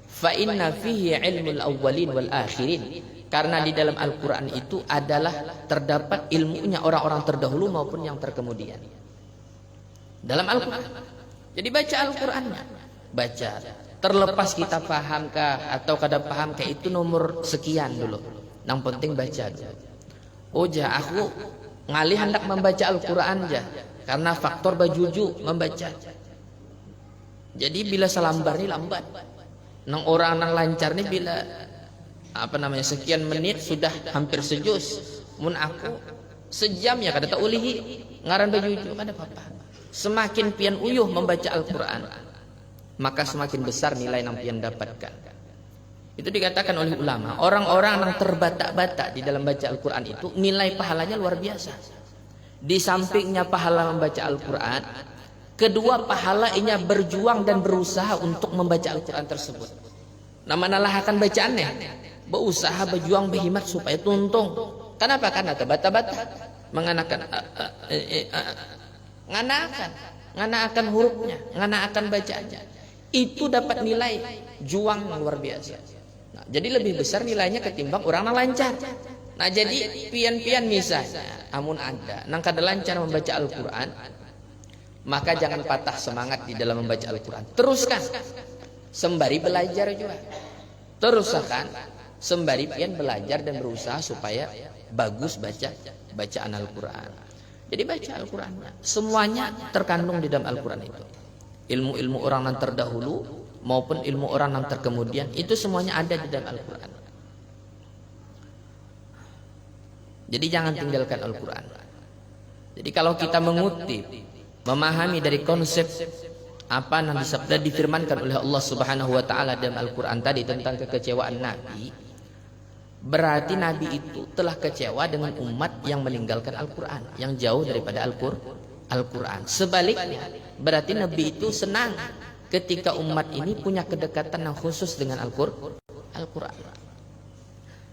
Fa inna fihi ilmul awwalin wal akhirin. Karena di dalam Al-Quran itu adalah terdapat ilmunya orang-orang terdahulu maupun yang terkemudian. Dalam Al-Quran. Jadi baca Al-Qurannya. baca. Terlepas kita pahamkah atau kada pahamkah itu nomor sekian dulu. Yang penting baca dulu. Oh jah, aku ngalih hendak membaca Al-Quran jah, karena faktor bajuju membaca. Jadi bila selambar ini lambat. Nang orang nang lancar nih bila sekian menit sudah hampir sejus. Mun aku sejam ya kada tak ulihi ngaran bajuju kada apa-apa. Semakin pian uyuh membaca Al-Quran, maka semakin besar nilai yang pian dapatkan. Itu dikatakan oleh ulama, orang-orang yang terbata-bata di dalam baca Al-Quran itu nilai pahalanya luar biasa. Di sampingnya pahala membaca Al-Quran, kedua pahalanya berjuang dan berusaha untuk membaca Al-Quran tersebut. Nama-nama akan bacaannya, berusaha berjuang berhimat supaya tuntung. Kenapa? Karena terbata-bata menganakan nganakan hurufnya, nganakan bacaannya. Itu dapat nilai juang yang luar biasa. Nah, jadi lebih besar nilainya ketimbang orang yang lancar. Nah, jadi pian-pian misalnya amun ada nang kada lancar membaca Al-Quran, maka jangan patah semangat di dalam membaca Al-Quran. Teruskan sembari belajar juga. Teruskan sembari pian belajar dan berusaha supaya bagus bacaan Al-Quran. Jadi baca Al-Qurannya, semuanya terkandung di dalam Al-Quran itu. Ilmu-ilmu orang yang terdahulu maupun ilmu orang yang terkemudian, itu semuanya ada di dalam Al-Quran. Jadi jangan tinggalkan Al-Quran. Jadi kalau kita mengutip, memahami dari konsep apa yang disabda difirmankan oleh Allah Subhanahu wa taala dalam Al-Quran tadi tentang kekecewaan Nabi, berarti Nabi itu telah kecewa dengan umat yang meninggalkan Al-Quran, yang jauh daripada Al-Quran. Sebaliknya, berarti Nabi itu senang ketika umat ini punya kedekatan yang khusus dengan Al-Quran.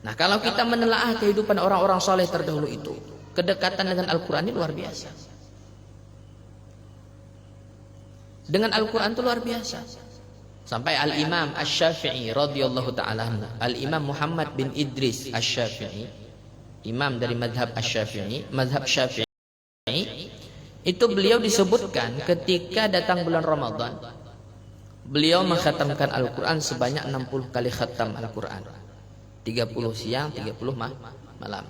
Nah, kalau kita menelaah kehidupan orang-orang soleh terdahulu itu, kedekatan dengan Al-Quran ini luar biasa. Dengan Al-Quran itu luar biasa. Sampai Al-Imam Asy-Syafi'i radhiyallahu ta'ala, Al-Imam Muhammad bin Idris Asy-Syafi'i, imam dari madhab Asy-Syafi'i, madhab Syafi'i, itu beliau disebutkan ketika datang bulan Ramadan, beliau mengkhatamkan Al-Quran sebanyak 60 kali khatam Al-Quran. 30 siang, 30 malam.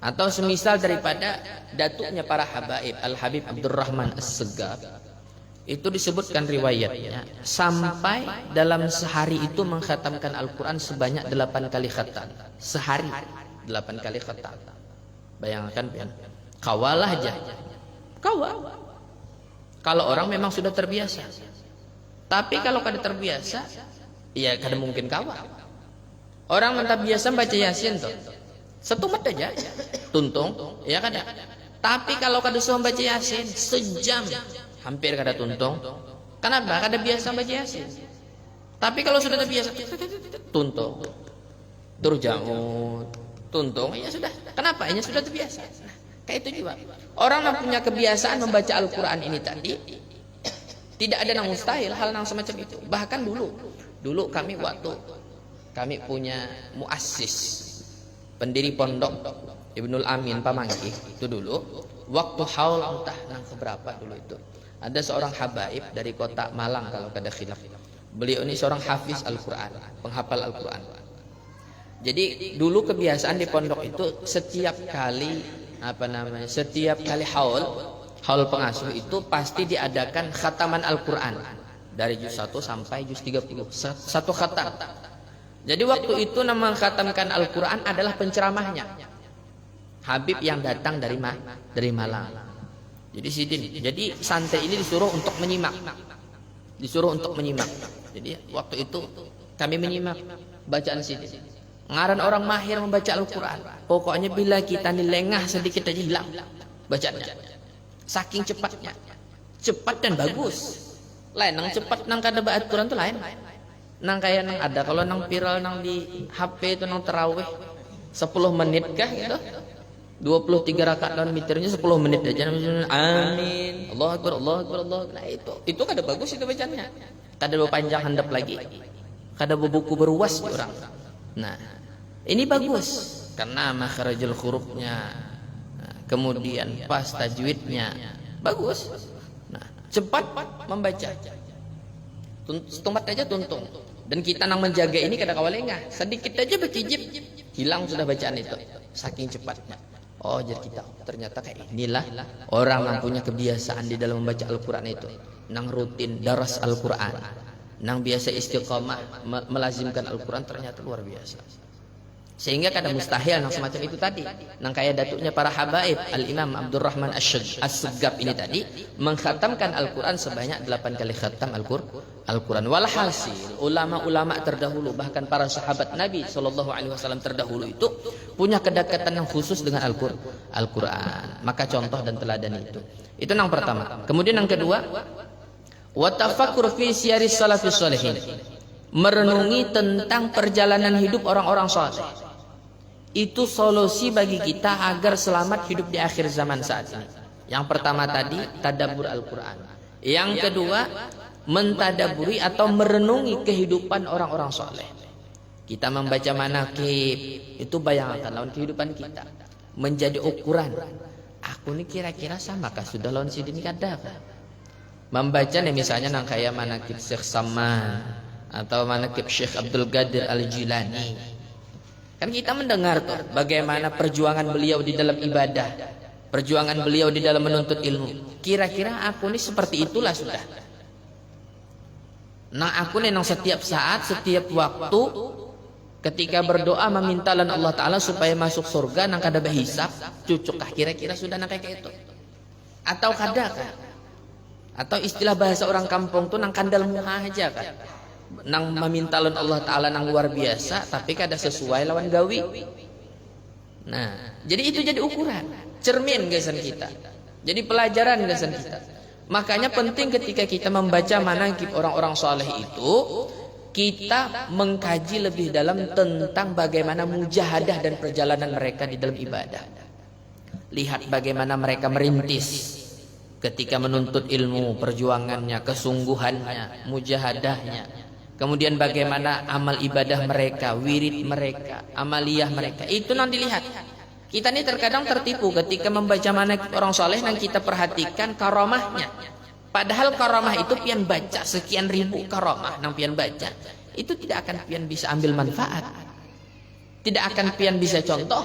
Atau semisal daripada datuknya para habaib, Al-Habib Abdurrahman As-Segaf, itu disebutkan riwayatnya sampai dalam sehari itu mengkhatamkan Al-Quran sebanyak 8 kali khatam. Sehari 8 kali khatam. Bayangkan pian, kawal aja. Kawal. Kalau orang memang sudah terbiasa. Tapi kalau kada terbiasa, ya kada mungkin kawal. Orang mentah biasa baca Yasin tuh, setumat aja, tuntung, ya kada. Tapi kalau kada suka baca Yasin sejam, hampir kada tuntung. Kenapa? Kada biasa baca Yasin. Tapi kalau sudah terbiasa, tuntung, turjamut, tuntung, ya sudah. Kenapa? Ya sudah terbiasa. Nah, kayak itu juga. Orang yang punya kebiasaan membaca Al-Quran ini tadi, tidak ada yang mustahil hal yang semacam itu. Bahkan dulu kami kami punya muassis, pendiri pondok Ibnul Amin Pamangki itu dulu, waktu haul entah nang seberapa dulu itu, ada seorang habaib dari kota Malang kalau kada khilaf. Beliau ini seorang hafiz Al-Quran, penghafal Al-Quran. Jadi dulu kebiasaan di pondok itu setiap kali haul pengasuh itu pasti diadakan khataman Al-Quran dari juz 1 sampai juz 30, satu khatam. Jadi waktu itu nama khatamkan Al-Quran adalah penceramahnya Habib yang datang dari Malang. Jadi santai ini disuruh untuk menyimak. Jadi waktu itu kami menyimak bacaan sini. Ngaran orang mahir membaca Al-Quran. Pokoknya bila kita lengah sedikit aja hilang bacaannya. Saking cepatnya. Cepat dan bagus. Lain nang cepat nang kada baca Al-Quran itu lain. Nang kayak nang ada kalau nang viral nang di HP itu nang tarawih 10 menit kah gitu. 23 rakaat dan mitirnya 10 menit aja. Amin. Allahu Akbar, Allahu Akbar, Allah. Nah itu kada bagus itu bacanya. Kada panjang handap lagi. Kada buku beruas orang. Nah, ini bagus karena makharajul hurufnya, kemudian pas tajwidnya bagus. Nah, cepat membaca. Setumpat aja tuntung. Dan kita nang menjaga ini kada kawalengah. Sedikit aja berkijip, hilang sudah bacaan itu. Saking cepatnya. Oh, jadi kita ternyata kayak inilah orang yang punya kebiasaan di dalam membaca Al-Quran itu. Nang rutin daras Al-Quran. Nang biasa istiqamah melazimkan Al-Quran, ternyata luar biasa. Sehingga kada mustahil nang semacam itu tadi. Nang kayak datuknya para habaib Al-Imam Abdurrahman As-Segaf ini tadi mengkhatamkan Al-Quran sebanyak 8 kali khatam Al-Quran. Walhasil ulama-ulama terdahulu, bahkan para sahabat Nabi SAW terdahulu itu punya kedekatan yang khusus dengan Al-Quran. Maka contoh dan teladan itu. Itu yang pertama. Kemudian yang kedua, wa tafakkur fi siyaris salafis sholihin. Merenungi tentang perjalanan hidup orang-orang saleh. Itu solusi bagi kita agar selamat hidup di akhir zaman saat ini. Yang pertama tadi tadabbur Al-Quran. Yang kedua mentadaburi atau merenungi kehidupan orang-orang soleh. Kita membaca manaqib, itu bayangkan lawan kehidupan kita menjadi ukuran. Aku ini kira-kira samakah sudah lawan sidini kada? Membaca nih misalnya nang kayak manaqib Syekh Saman atau manaqib Syekh Abdul Qadir Al-Jilani. Kan kita mendengar tuh bagaimana perjuangan beliau di dalam ibadah, perjuangan beliau di dalam menuntut ilmu. Kira-kira aku ini seperti itulah sudah. Nah aku nih nang setiap saat, setiap waktu ketika berdoa meminta lan Allah Ta'ala supaya masuk surga nang kada berhisab, cucukah kira-kira sudah nang kayak itu? Atau kada kan? Atau istilah bahasa orang kampung tuh nang kandal muha aja kan? Nang meminta lawan Allah Ta'ala nang luar biasa tapi kada sesuai lawan gawi. Nah jadi itu jadi ukuran, cermin gaisan kita, jadi pelajaran gaisan kita. Makanya penting ketika kita membaca manaqib orang-orang soleh itu, kita mengkaji lebih dalam tentang bagaimana mujahadah dan perjalanan mereka di dalam ibadah. Lihat bagaimana mereka merintis ketika menuntut ilmu, perjuangannya, kesungguhannya, mujahadahnya. Kemudian bagaimana amal ibadah mereka, wirid mereka, amaliyah mereka. Itu nanti dilihat. Kita ini terkadang tertipu ketika membaca manaqib orang soleh dan kita perhatikan karamahnya. Padahal karamah itu pian baca sekian ribu karamah nang pian baca. Itu tidak akan pian bisa ambil manfaat. Tidak akan pian bisa contoh.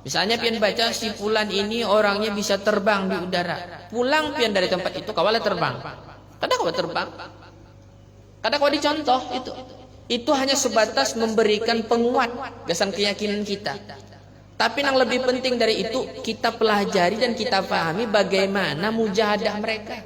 Misalnya pian baca si fulan ini orangnya bisa terbang di udara. Pulang pian dari tempat itu kawala terbang. Kada kawala terbang. Kada kau dicontoh itu. Itu hanya sebatas memberikan penguat gasan keyakinan kita. Tapi yang lebih penting dari itu kita pelajari dan kita pahami bagaimana mujahadah mereka.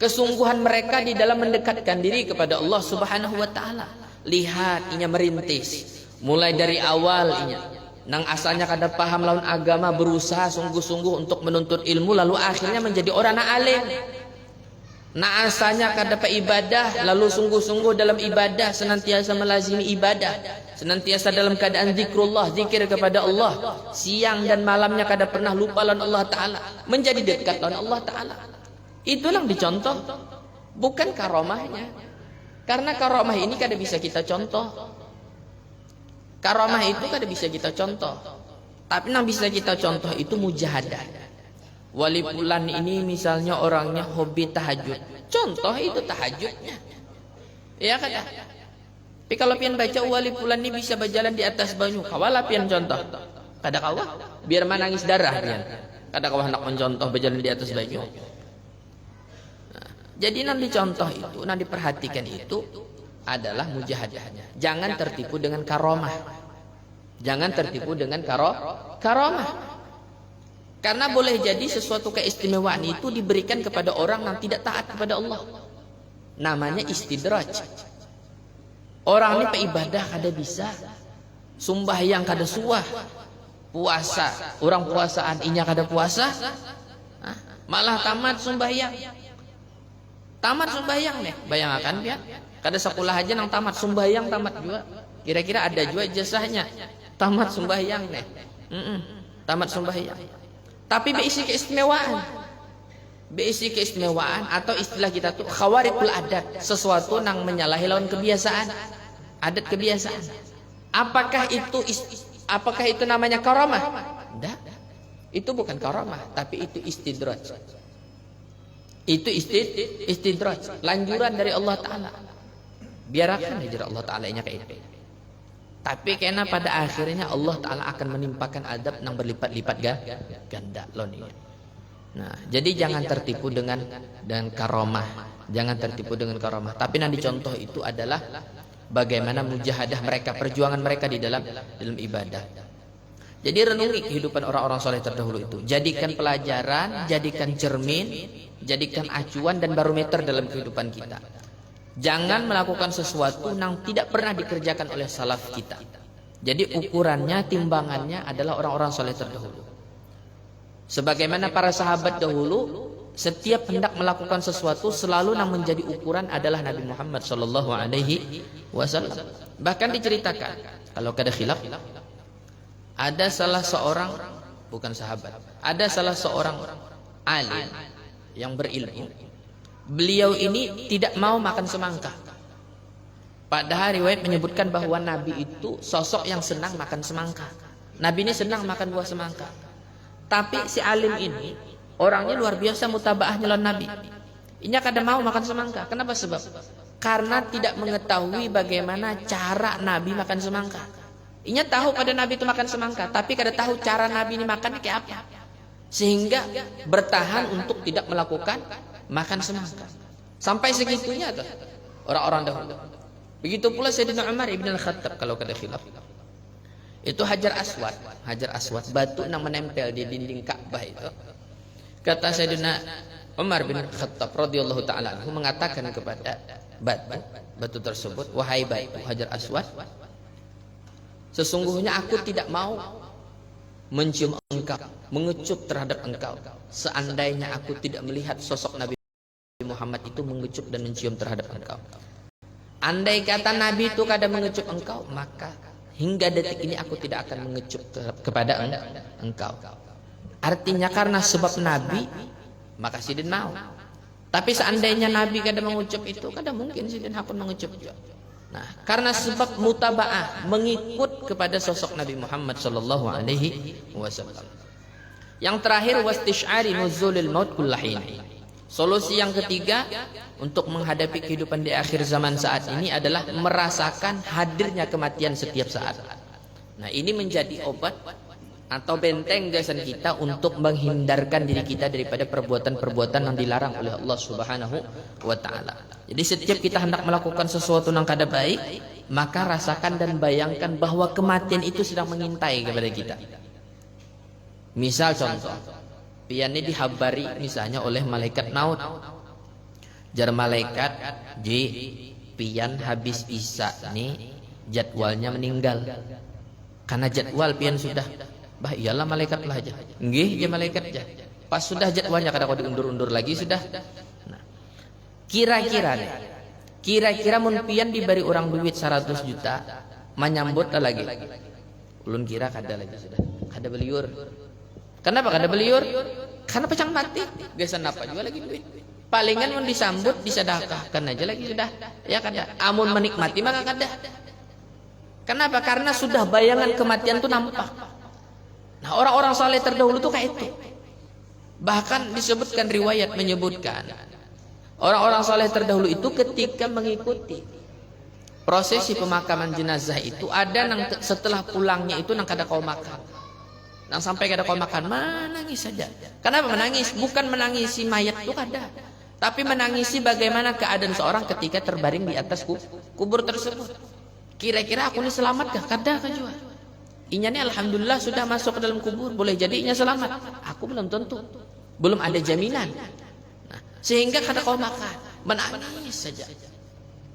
Kesungguhan mereka di dalam mendekatkan diri kepada Allah Subhanahu wa taala. Lihat inya merintis. Mulai dari awal inya nang asalnya kada paham lawan agama, berusaha sungguh-sungguh untuk menuntut ilmu, lalu akhirnya menjadi orang alim. Nah asalnya kada ibadah, lalu sungguh-sungguh dalam ibadah, senantiasa melazimi ibadah, senantiasa dalam keadaan zikrullah, zikir kepada Allah, siang dan malamnya kada pernah lupa lawan Allah Ta'ala, menjadi dekat lawan Allah Ta'ala. Itulah dicontoh, bukan karamahnya. Karena karamah ini kada bisa kita contoh. Karamah itu kada bisa kita contoh. Tapi yang bisa kita contoh itu mujahadah. Wali fulan ini misalnya orangnya hobi tahajud. Contoh itu tahajudnya. Ya kada? Tapi kalau pian baca wali fulan ini bisa berjalan di atas banyu, kawala pian contoh. Kada kawa? Biar menangis darah pian. Kada kawa hendak mencontoh berjalan di atas banyu. Nah, jadi nanti contoh itu, nanti perhatikan itu adalah mujahadahnya. Jangan tertipu dengan karamah. Jangan tertipu dengan karamah. Karena boleh jadi sesuatu keistimewaan itu diberikan kepada orang yang tidak taat kepada Allah. Namanya istidraj. Orang ini peibadah kada bisa, sumbahyang kada suah, puasa, orang puasaan inya kada puasa, malah tamat sumbahyang. Tamat sumbahyang nih, bayangkan dia. Kada sekolah aja nang tamat sumbahyang tamat juga. Kira-kira ada juga jasahnya. Tamat sumbahyang nih. Tamat sumbahyang. Tapi berisi keistimewaan. Berisi keistimewaan atau istilah kita tuh khawarikul adat, sesuatu yang menyalahi lawan kebiasaan, adat kebiasaan. Apakah itu namanya karamah? Tidak. Itu bukan karamah, tapi itu istidraj. Itu istidraj, lanjuran dari Allah Ta'ala. Biarkan aja Allah Ta'ala nya kayak itu. Tapi karena pada akhirnya Allah Ta'ala akan menimpakan adab yang berlipat-lipat ganda loh nih. Nah, jadi jangan tertipu dengan karomah. Jangan tertipu dengan karomah. Tapi nanti contoh itu adalah bagaimana mujahadah mereka, perjuangan mereka di dalam ibadah. Jadi renungi kehidupan orang-orang soleh terdahulu itu. Jadikan pelajaran, jadikan cermin, jadikan acuan dan barometer dalam kehidupan kita. Jangan melakukan sesuatu yang tidak pernah dikerjakan oleh salaf kita. Jadi ukurannya, timbangannya adalah orang-orang soleh terdahulu. Sebagaimana para sahabat dahulu, setiap hendak melakukan sesuatu selalu yang menjadi ukuran adalah Nabi Muhammad SAW. Bahkan diceritakan, kalau ada khilaf, ada salah seorang, bukan sahabat, ada salah seorang alim yang berilmu. Beliau ini tidak mau makan semangka. Padahal riwayat menyebutkan bahwa Nabi itu sosok yang senang makan semangka. Nabi ini senang makan buah semangka. Tapi si alim ini orangnya luar biasa mutabaahnya lawan Nabi. Ini kada mau makan semangka. Kenapa sebab? Karena tidak mengetahui bagaimana cara Nabi makan semangka. Inya tahu pada Nabi itu makan semangka, tapi kada tahu cara Nabi ini makan kayak apa. Sehingga bertahan untuk tidak melakukan makan semangka. Sampai segitunya tuh orang-orang dahulu. Begitu pula Sayyidina Umar ibn al-Khattab kalau kada khilaf. Itu Hajar Aswad, batu yang menempel di dinding Ka'bah itu. Kata Sayyidina Umar bin Khattab radhiyallahu taala anhu mengatakan kepada batu tersebut, wahai batu Hajar Aswad, sesungguhnya aku tidak mau mencium engkau, mengecup terhadap engkau, seandainya aku tidak melihat sosok Nabi Muhammad itu mengecup dan mencium terhadap engkau. Andai kata Nabi itu kada mengecup engkau, maka hingga detik ini aku tidak akan mengecup kepada engkau. Artinya karena sebab Nabi, maka Sidin mau. Tapi seandainya Nabi kada mengucup itu, kada mungkin Sidin hakun mengecup juga. Nah, karena sebab mutaba'ah, mengikut kepada sosok Nabi Muhammad sallallahu alaihi wasallam. Yang terakhir wastisy'ari nuzulil maut kullahin. Solusi yang ketiga untuk menghadapi kehidupan di akhir zaman saat ini adalah merasakan hadirnya kematian setiap saat. Nah, ini menjadi obat atau benteng gasan kita untuk menghindarkan diri kita daripada perbuatan-perbuatan yang dilarang oleh Allah Subhanahu wa taala. Jadi setiap kita hendak melakukan sesuatu yang kada baik, maka rasakan dan bayangkan bahwa kematian itu sedang mengintai kepada kita. Misal contoh, pian ini dihabari misalnya oleh malaikat maut. Jar malaikat, pian habis isya nih jadwalnya meninggal. Karena jadwal pian sudah bah iyalah malaikat lah aja. Nggih, ya malaikat aja. Pas sudah jadwalnya kada kau diundur-undur lagi sudah. Nah, kira-kira mun pian diberi orang duit 100 juta, menyambut lagi. Ulun kira kada lagi sudah. Kada beliur. Kenapa kada beliur? Karena pecang mati. Biasa napa juga lagi duit. Palingan mun disambut disedekahkan aja lagi sudah. Ya kada. Amun menikmati maka kada. Kenapa? Karena sudah bayangan kematian itu nampak. Nah, orang-orang saleh terdahulu tuh kayak itu. Bahkan disebutkan riwayat menyebutkan orang-orang saleh terdahulu itu ketika mengikuti prosesi pemakaman jenazah itu ada nang setelah pulangnya itu nang kada kau makan. Nang sampai kada kau makan menangis saja. Kenapa menangis? Bukan menangisi mayat itu kada, tapi menangisi bagaimana keadaan seorang ketika terbaring di atas kubur tersebut. Kira-kira aku ini selamatkah? Kada kajua. Inya ini alhamdulillah sudah masuk ke dalam kubur, boleh jadi inya selamat. Aku belum tentu, belum ada jaminan. Nah, sehingga kada kau makan, menangis saja.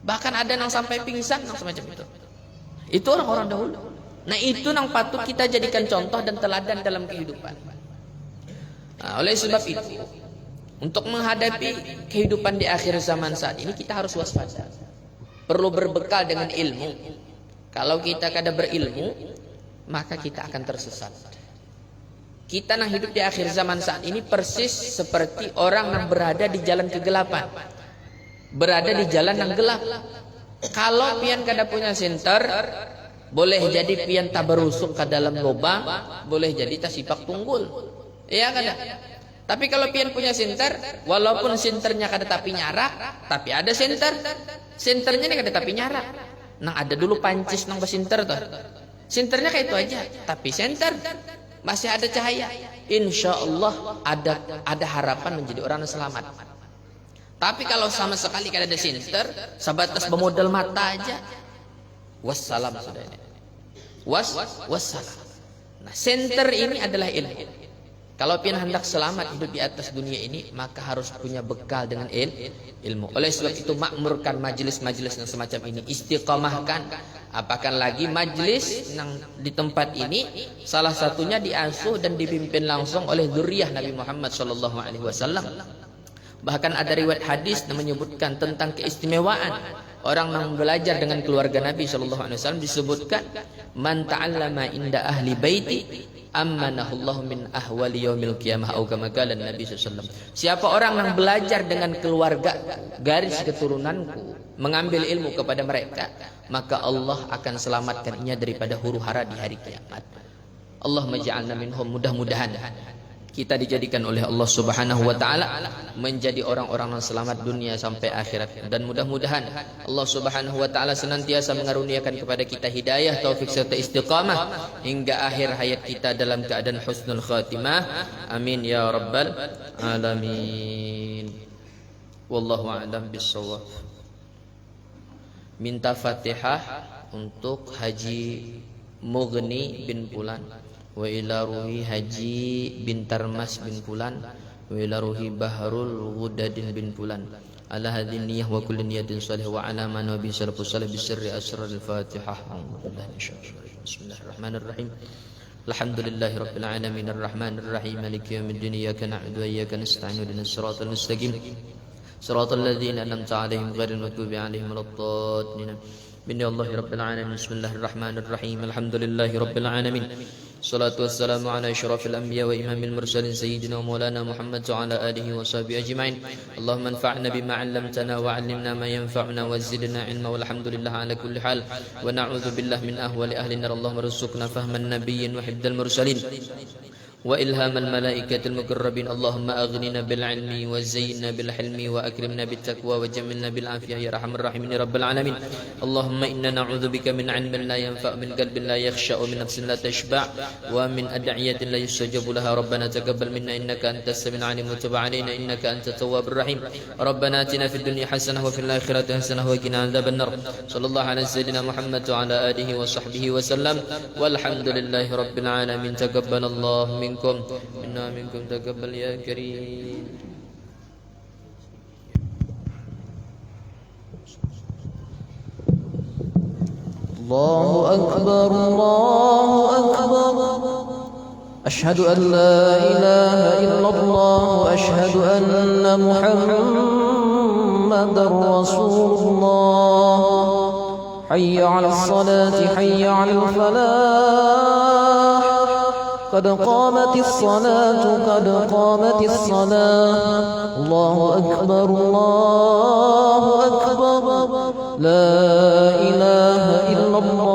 Bahkan ada yang sampai pingsan, yang semacam itu. Itu orang-orang dahulu. Nah, itu yang patut kita jadikan contoh dan teladan dalam kehidupan. Nah, oleh sebab itu, untuk menghadapi kehidupan di akhir zaman saat ini kita harus waspada. Perlu berbekal dengan ilmu. Kalau kita kada berilmu, maka kita akan tersesat. Kita yang hidup di akhir zaman saat ini persis seperti orang yang berada di jalan kegelapan, berada di jalan yang gelap. Kalau pian kada punya senter, boleh jadi pian tak berusuk ke dalam lubang, boleh jadi tak sipak tunggul. Iya kada? Tapi kalau pian punya senter, walaupun senternya kada tapi nyarak, tapi ada senter. Senternya ini kada tapi nyarak. Nang ada dulu pancis nang basinter tuh. Senternya kayak itu aja, tapi senter masih ada cahaya. Insya Allah ada harapan menjadi orang yang selamat. Tapi kalau sama sekali kada ada senter, sebatas bermodal mata aja, wassalam sudah ini. Wassalam. Nah, senter ini adalah ilmu. Kalau pian hendak selamat hidup di atas dunia ini, maka harus punya bekal dengan ilmu. Oleh sebab itu makmurkan majelis-majelis yang semacam ini, istiqamahkan. Apakah lagi majelis yang di tempat ini salah satunya diasuh dan dipimpin langsung oleh zuriyah Nabi Muhammad SAW. Bahkan ada riwayat hadis yang menyebutkan tentang keistimewaan orang yang belajar dengan keluarga Nabi SAW, disebutkan man ta'allama inda ahli baiti ammanahullahu min ahwali yaumil qiyamah atau kama qala Nabi SAW. Siapa orang yang belajar dengan keluarga garis keturunanku, mengambil ilmu kepada mereka, maka Allah akan selamatkannya daripada huru-hara di hari kiamat. Allahumma ja'alna minhum. Mudah-mudahan kita dijadikan oleh Allah Subhanahu wa taala menjadi orang-orang yang selamat dunia sampai akhirat, dan mudah-mudahan Allah Subhanahu wa taala senantiasa mengaruniakan kepada kita hidayah, taufik serta istiqamah hingga akhir hayat kita dalam keadaan husnul khatimah. Amin ya rabbal alamin. Wallahu a'lam bissawab. Minta Fatihah untuk Haji Mughni bin Fulan, wa ila ruhi Haji bin Tarmas bin Fulan, wa ila ruhi Bahrul Ghudadin bin Fulan, ala hadhihi niyyah wa kulli niyatin salih wa ala man wa bi syarfu salih bi sirri asrar al-Fatihah. Bismillahirrahmanirrahim. Alhamdulillahi rabbil alamin arrahmanir rahim maliki yaumiddin iyyaka na'budu wa iyyaka nasta'in ihdinas siratal mustaqim siratal ladzina an'amta 'alaihim ghairil maghdubi 'alaihim waladdallin. Bismi Allahi rabbil alamin. Bismillahirrahmanirrahim. Alhamdulillahi rabbil alamin. Salatu wassalamu ala asyrafil anbiya wa imamil mursalin sayyidina wa maulana Muhammad wa ala alihi wa sahbihi ajma'in. Allahumma anfa'na bima 'allamtana wa 'allimna ma yanfa'una wa zidna 'ilma walhamdulillah ala kulli hal. Wa na'udzu billahi min ahwali ahli nar. Allahumma rzuqna fahman nabiyyin wa hifdzal mursalin وإلهام الملائكة المقربين. اللهم أغننا بالعلم وزينا بالحلم وأكرمنا بالتقوى وجملنا بالعافية يا أرحم الراحمين يا رب العالمين. اللهم إنا نعوذ بك من علم لا ينفع، من قلب لا يخشع، ومن نفس لا تشبع، ومن أدعية لا يستجاب لها. ربنا تقبل منا إنك أنت السميع العليم وتب علينا إنك أنت التواب الرحيم. ربنا آتنا في الدنيا حسنة وفي الآخرة حسنة وقنا عذاب النار. صلى الله على سيدنا محمد وعلى آله وصحبه وسلم والحمد لله رب العالمين. تقبل الله منا منكم تقبل يا كريم. الله أكبر الله أكبر. أشهد أن لا إله إلا الله وأشهد أن محمدا رسول الله. حي على الصلاة حي على الفلاح. قد قامت الصلاة قد قامت الصلاة. الله أكبر الله أكبر. لا إله إلا الله.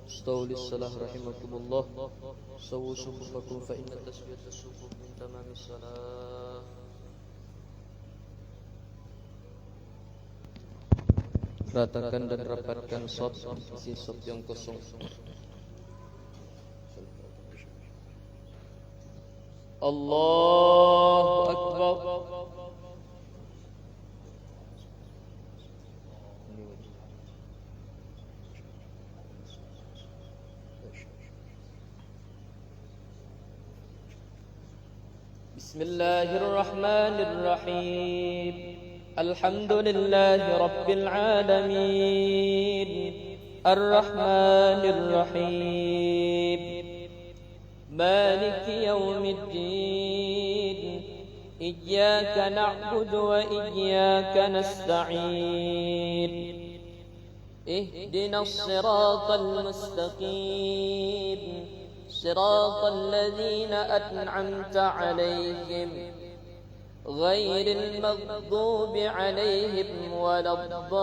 استووا للصلاة رحمكم الله. سووا صفوفكم فإن تسوية الصفوف من تمام الصلاة. Ratakan dan rapatkan shaf, isi shaf yang kosong. Allahu Akbar. Bismillahirrahmanirrahim. Alhamdulillahi rabbil alamin. Ar-Rahmanir-Rahim. Maliki yaumiddin. Iyyaka na'budu wa iyyaka nasta'in. Ihdinas siratal mustaqim. صراط الذين أنعمت عليهم غير المغضوب عليهم ولا الضالين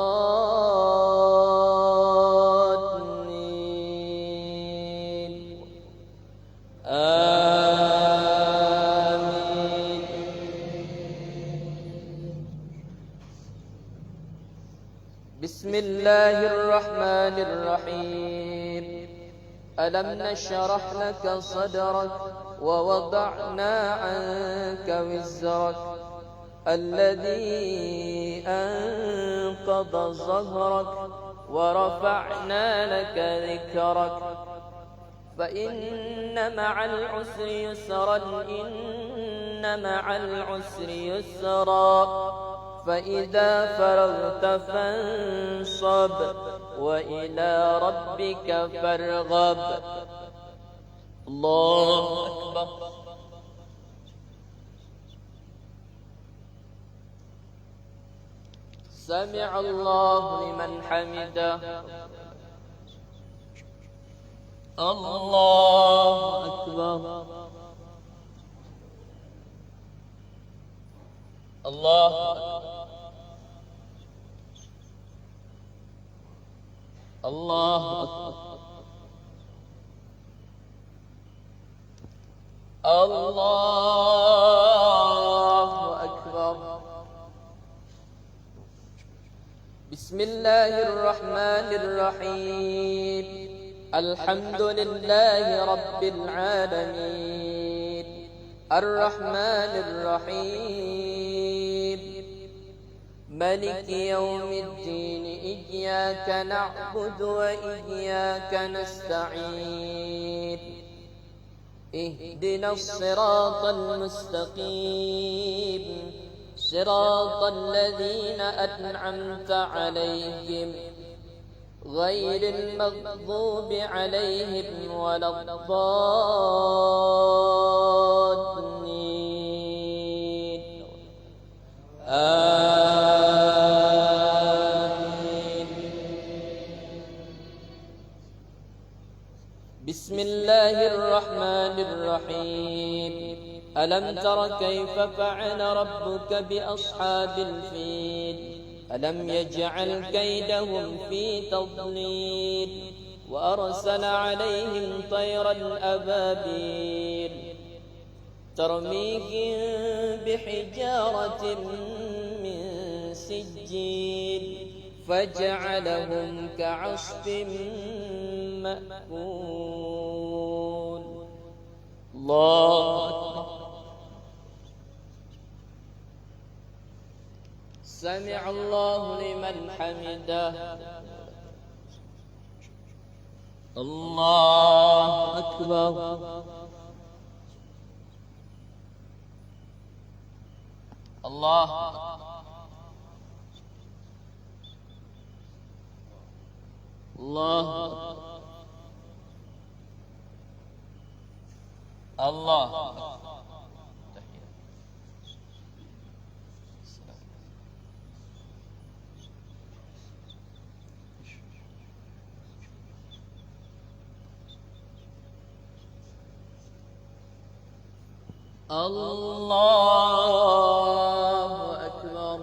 آمين. بسم الله الرحمن الرحيم. ألم نشرح لك صدرك ووضعنا عنك وزرك الذي أنقض ظهرك ورفعنا لك ذكرك فإن مع العسر يسرا إن مع العسر يسرا فإذا فرغت فانصب وإلى ربك فارغب. الله أكبر. سمع الله لمن حمده. الله أكبر. الله أكبر. الله أكبر. الله أكبر. بسم الله الرحمن الرحيم. الحمد لله رب العالمين الرحمن الرحيم ملك يوم الدين إياك نعبد وإياك نستعين اهدنا الصراط المستقيم صراط الذين أنعمت عليهم غير المغضوب عليهم ولا الضالين آمين. بسم الله الرحمن الرحيم. ألم تر كيف فعل ربك بأصحاب الفيل ألم يجعل كيدهم في تضليل وأرسل عليهم طيرا أبابيل ترميهم بحجارة من سجيل فجعلهم كعصف مأكول. الله أكبر. سمع الله لمن حمده. الله أكبر. الله الله الله الله أكبر.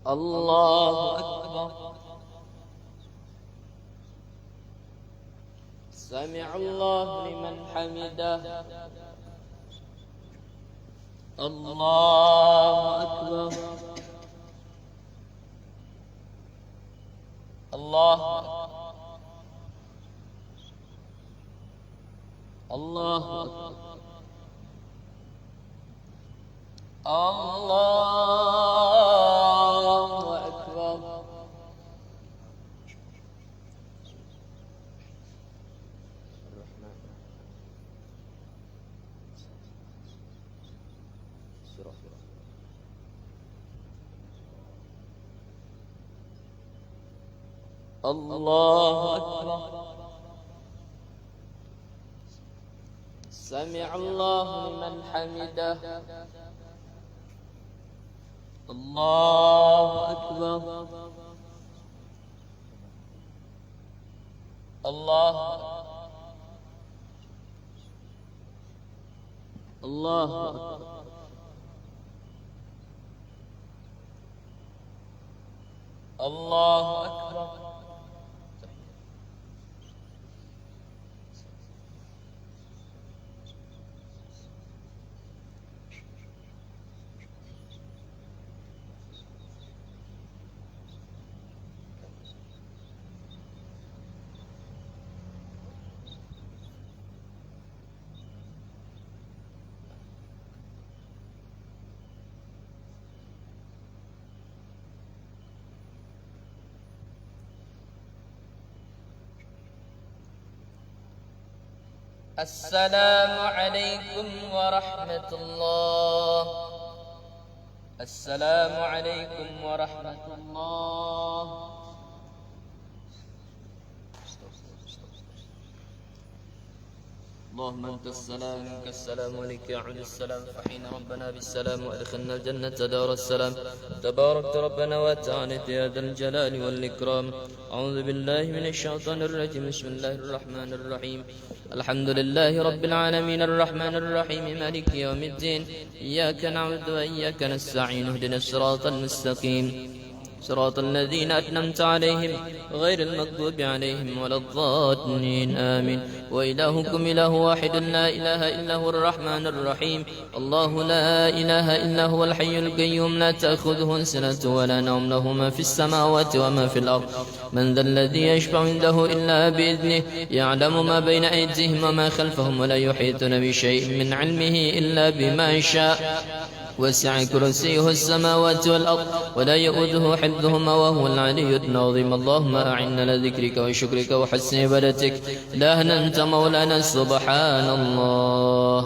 الله أكبر. سمع الله لمن حمده. الله أكبر. الله الله الله أكبر. الله أكبر. سمع الله لمن حمده. الله أكبر الله الله الله أكبر السلام عليكم ورحمة الله السلام عليكم ورحمة الله اللهم أنت السلام منك السلام عليك يعود السلام فحين ربنا بالسلام وأدخلنا الجنة دار السلام تباركت ربنا وتعالى يا ذا الجلال والإكرام أعوذ بالله من الشيطان الرجيم بسم الله الرحمن الرحيم الحمد لله رب العالمين الرحمن الرحيم مالك يوم الدين إياك نعبد وإياك نستعين اهدنا الصراط المستقيم صراط الذين أنعمت عليهم غير المغضوب عليهم ولا الضالين آمين وإلهكم إله واحد لا إله إلا هو الرحمن الرحيم الله لا إله إلا هو الحي القيوم لا تأخذه سنة ولا نوم له ما في السماوات وما في الأرض من ذا الذي يشفع عنده إلا بإذنه يعلم ما بين أيديهم وما خلفهم ولا يحيطون بشيء من علمه إلا بما شاء وسع كرسيه السماوات والأرض ولا يؤوده حفظهما وهو العلي العظيم اللهم أعنا لذكرك وشكرك وحسن عبادتك إلهنا أنت مولانا سبحان الله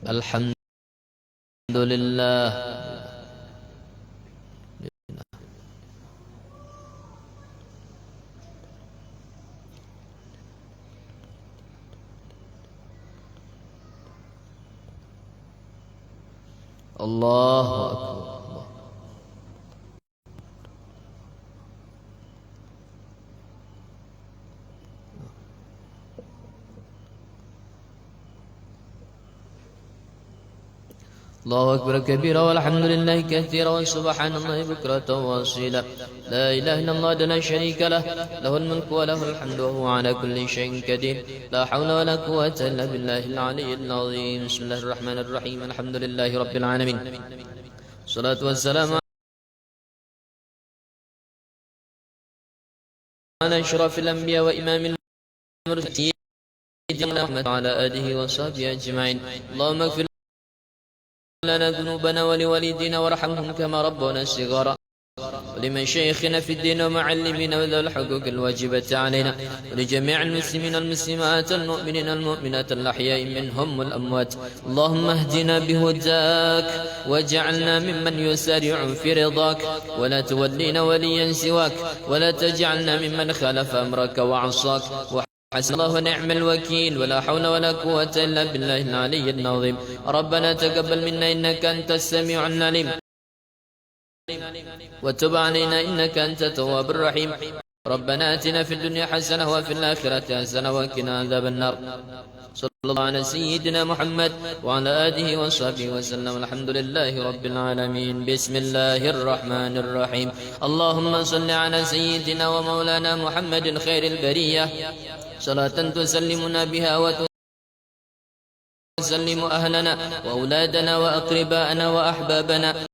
الحمد لله الله أكبر الله أكبر كبيرا والحمد لله كثيرا وسبحان الله بكرة وأصيلا لا إله إلا الله لا شريك له له الملك وله الحمد وهو على كل شيء قدير لا حول ولا قوة إلا بالله العلي العظيم بسم الله الرحمن الرحيم الحمد لله رب العالمين الصلاة والسلام على أشرف الأنبياء وإمام المرسلين سيدنا محمد وعلى آله وصحبه أجمعين اللهم اغفر لنا ذنوبنا ولوالدينا وارحمهم كما ربونا صغارا ولمشايخنا في الدين ومعلمين وذوي الحقوق الواجبة علينا ولجميع المسلمين والمسلمات المؤمنين والمؤمنات الأحياء منهم والأموات اللهم اهدنا بهداك واجعلنا ممن يسارع في رضاك ولا تولينا وليا سواك ولا تجعلنا ممن خالف أمرك وعصاك حسن الله ونعم الوكيل ولا حول ولا قوة إلا بالله العلي العظيم ربنا تقبل منا إنك أنت السميع العليم وتب علينا إنك أنت التواب الرحيم ربنا آتنا في الدنيا حسنة وفي الآخرة حسنة وقنا عذاب النار صلى الله على سيدنا محمد وعلى آله وصحبه وسلم الحمد لله رب العالمين بسم الله الرحمن الرحيم اللهم صل على سيدنا ومولانا محمد خير البرية صلاة تسلمنا بها وتسلم أهلنا وأولادنا وأقرباءنا وأحبابنا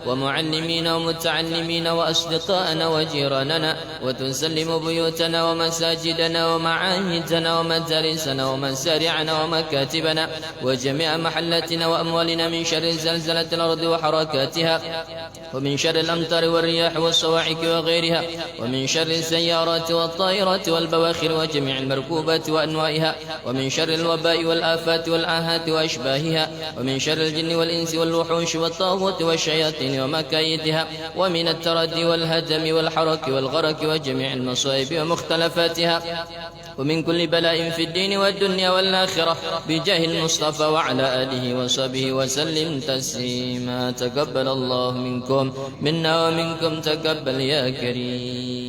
ومعلمين ومتعلمين وأصدقاءنا وجيراننا وتسلم بيوتنا ومساجدنا ومعاهدنا ومدارسنا ومسارعنا ومكاتبنا وجميع محلاتنا وأموالنا من شر زلزلة الأرض وحركاتها ومن شر الأمطار والرياح والصواعق وغيرها ومن شر السيارات والطائرات والبواخر وجميع المركوبات وأنواعها ومن شر الوباء والآفات والآهات وأشباهها ومن شر الجن والإنس والوحوش والطاغوت والشياطين الشياطين ومكايدها ومن التردي والهدم والحرك والغرق وجميع المصائب ومختلفاتها ومن كل بلاء في الدين والدنيا والآخرة بجاه المصطفى وعلى آله وصحبه وسلم تسليما. تقبل الله منكم منا ومنكم تقبل يا كريم.